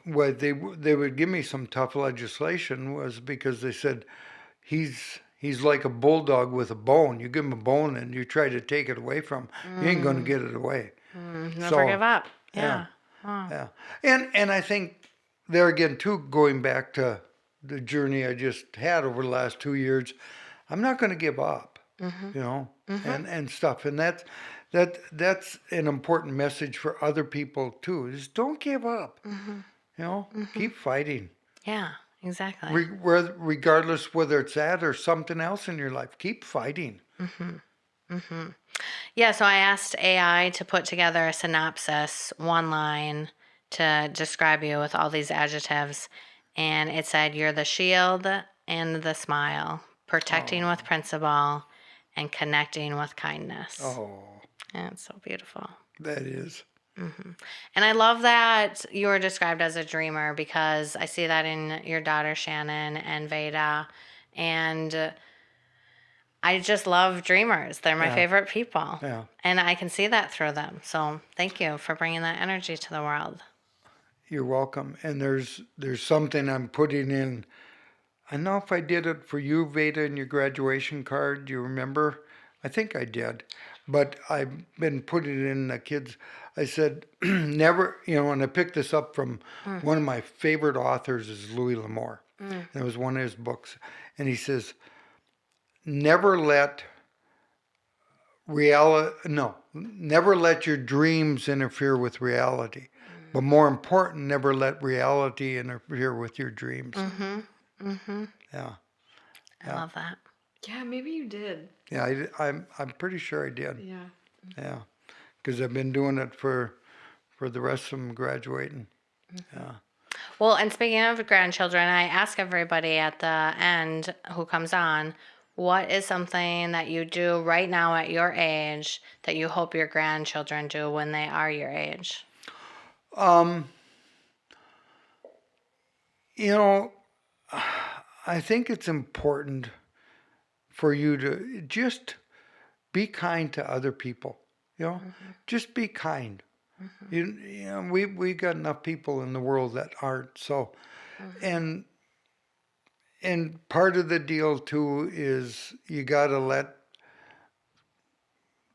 what they would give me some tough legislation was because they said he's like a bulldog with a bone. You give him a bone and you try to take it away from him, you ain't going to get it away. Never give up. Yeah. Yeah. And I think there again too, going back to the journey I just had over the last 2 years, I'm not going to give up. And stuff, and that's an important message for other people too. Is don't give up. Keep fighting. Yeah, exactly. Regardless whether it's that or something else in your life, keep fighting. Yeah, so I asked AI to put together a synopsis, one line, to describe you with all these adjectives. And it said, you're the shield and the smile, protecting with principle, and connecting with kindness. Oh, Yeah, it's so beautiful. That is. And I love that you were described as a dreamer because I see that in your daughter Shannon and Veda. And I just love dreamers. They're my Yeah. favorite people. Yeah. And I can see that through them. So thank you for bringing that energy to the world. You're welcome. And there's something I'm putting in. I don't know if I did it for you, Veda, in your graduation card. Do you remember? I think I did. But I've been putting it in the kids. I said, never, and I picked this up from one of my favorite authors is Louis L'Amour. And it was one of his books. And he says, never let never let your dreams interfere with reality. But more important, never let reality interfere with your dreams. Yeah. I love that. Yeah, maybe you did. Yeah, I'm pretty sure I did. Yeah. Yeah, because I've been doing it for the rest of them graduating. Yeah. Well, and speaking of grandchildren, I ask everybody at the end who comes on, what is something that you do right now at your age that you hope your grandchildren do when they are your age? I think it's important for you to just be kind to other people. Just be kind. We got enough people in the world that aren't. So, and part of the deal too is you got to let,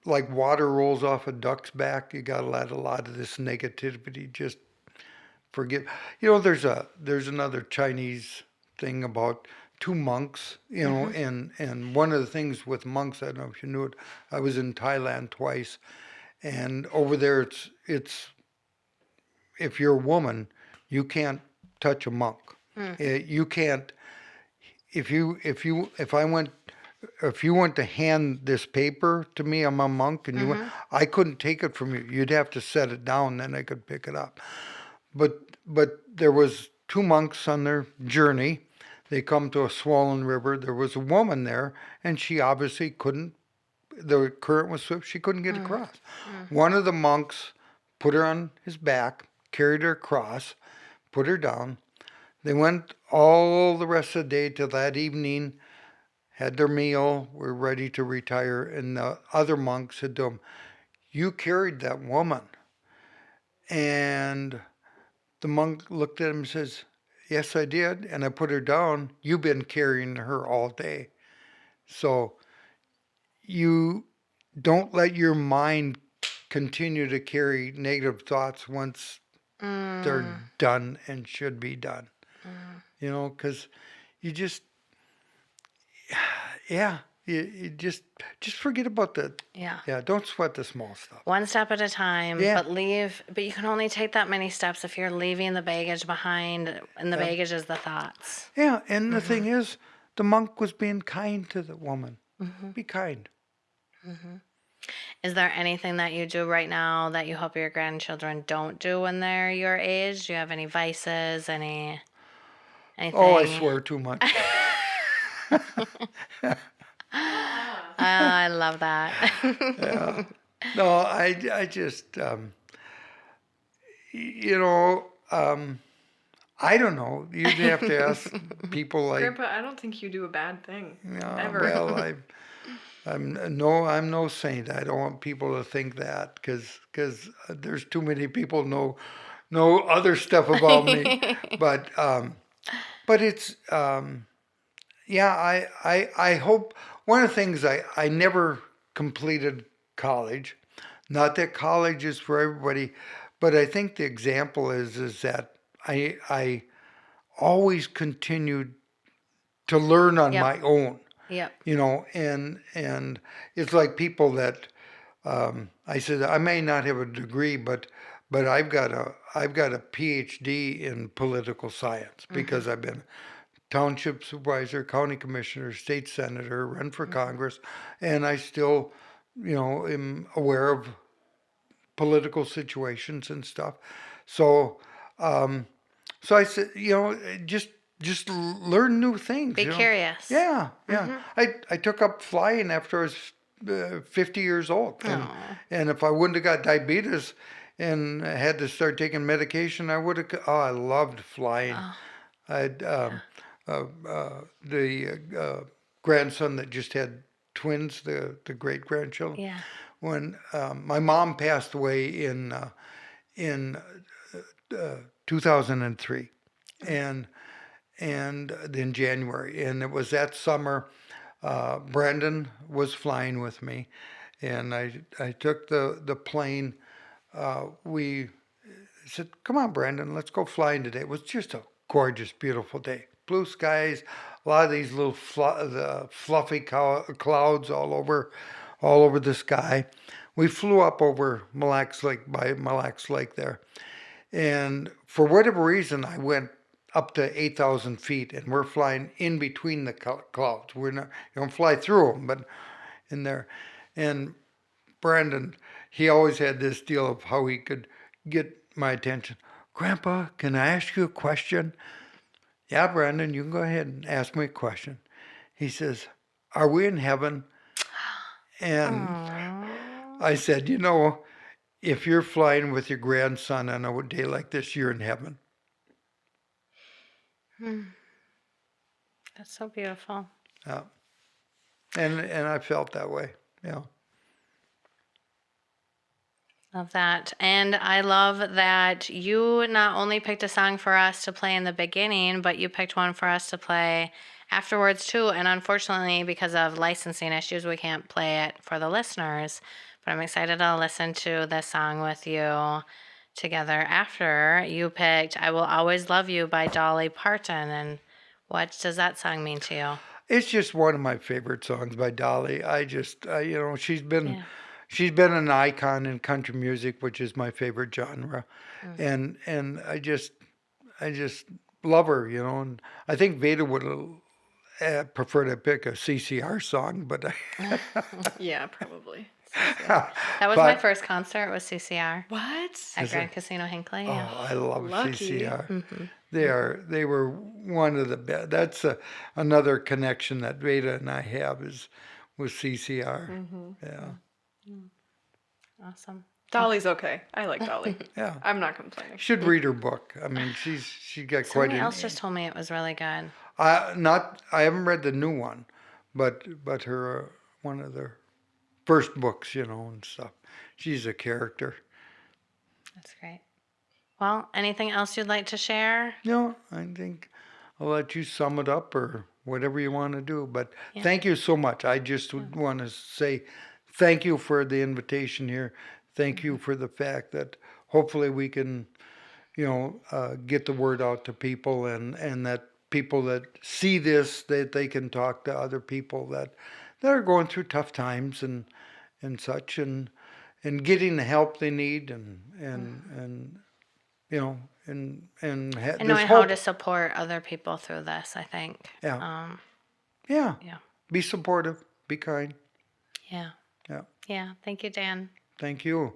like water rolls off a duck's back. You got to let a lot of this negativity just forgive. There's another Chinese thing about two monks, and one of the things with monks, I don't know if you knew it, I was in Thailand twice, and over there it's if you're a woman, you can't touch a monk. You can't if you went to hand this paper to me, I'm a monk, and I couldn't take it from you. You'd have to set it down, then I could pick it up. But there was two monks on their journey. They come to a swollen river. There was a woman there, and she obviously couldn't. The current was swift. She couldn't get across. One of the monks put her on his back, carried her across, put her down. They went all the rest of the day till that evening, had their meal, were ready to retire, and the other monk said to him, "You carried that woman." And the monk looked at him and says, "Yes, I did, and I put her down. You've been carrying her all day." So you don't let your mind continue to carry negative thoughts once they're done and should be done. Because you just, you just forget about don't sweat the small stuff. One step at a time, Yeah. but you can only take that many steps if you're leaving the baggage behind, and the baggage is the thoughts. Yeah, and the thing is, the monk was being kind to the woman. Be kind. Is there anything that you do right now that you hope your grandchildren don't do when they're your age? Do you have any vices, anything? Oh, I swear too much. I love that. Yeah. No, I just, I don't know. You'd have to ask people like. Grandpa, I don't think you do a bad thing. Ever. Well, I'm no saint. I don't want people to think that because there's too many people know other stuff about me. But it's I hope one of the things I never completed college. Not that college is for everybody, but I think the example is that I always continued to learn on my own. Yep. And it's like people that I said I may not have a degree, but I've got a PhD in political science because I've been township supervisor, county commissioner, state senator, run for Congress, and I still, am aware of political situations and stuff. So I said, just learn new things. Be curious. Yeah. I took up flying after I was 50 years old. Aw. And if I wouldn't have got diabetes and had to start taking medication, I would have. Oh, I loved flying. Oh, I'd yeah. the grandson that just had twins, the great grandchildren. Yeah. When my mom passed away in 2003, and in January, and it was that summer. Brandon was flying with me, and I took the plane. We said, "Come on, Brandon, let's go flying today." It was just a gorgeous, beautiful day. Blue skies, a lot of these little the fluffy clouds all over the sky. We flew up over Mille Lacs Lake, by Mille Lacs Lake there, and for whatever reason, I went up to 8,000 feet, and we're flying in between the clouds. We're not, you don't fly through them, but in there. And Brandon, he always had this deal of how he could get my attention. Grandpa, can I ask you a question? Yeah, Brandon, you can go ahead and ask me a question. He says, are we in heaven? And Aw. I said, you know, if you're flying with your grandson on a day like this, you're in heaven. That's so beautiful. Yeah. And I felt that way. Yeah. Love that. And I love that you not only picked a song for us to play in the beginning, but you picked one for us to play afterwards too. And unfortunately, because of licensing issues, we can't play it for the listeners. But I'm excited to listen to this song with you together after. You picked I Will Always Love You by Dolly Parton. And what does that song mean to you? It's just one of my favorite songs by Dolly. You know, Yeah. she's been an icon in country music, which is my favorite genre, and I just love her, you know. And I think Veda would have preferred to pick a CCR song, but Yeah, probably. That was my but first concert was CCR What? at Is Grand it? Casino Hinckley. Oh, Yeah. I love Lucky. CCR. Mm-hmm. They were one of the best. That's another connection that Veda and I have is with CCR. Yeah, Awesome. Dolly's okay. I like Dolly. yeah. I'm not complaining. You should read her book. I mean, she's got quite Somebody an. else just told me it was really good. I haven't read the new one, but her one of the first books, you know, and stuff. She's a character. That's great. Well, anything else you'd like to share? You know, I think I'll let you sum it up or whatever you want to do. But Yeah. thank you so much. I just would want to say thank you for the invitation here. Thank you for the fact that hopefully we can, you know, get the word out to people and that people that see this, that they can talk to other people that are going through tough times and such and getting the help they need and you know and And there's knowing how hope. to support other people through this, I think. Yeah. Yeah. Yeah. Be supportive. Be kind. Yeah. Yeah. Yeah. Thank you, Dan. Thank you.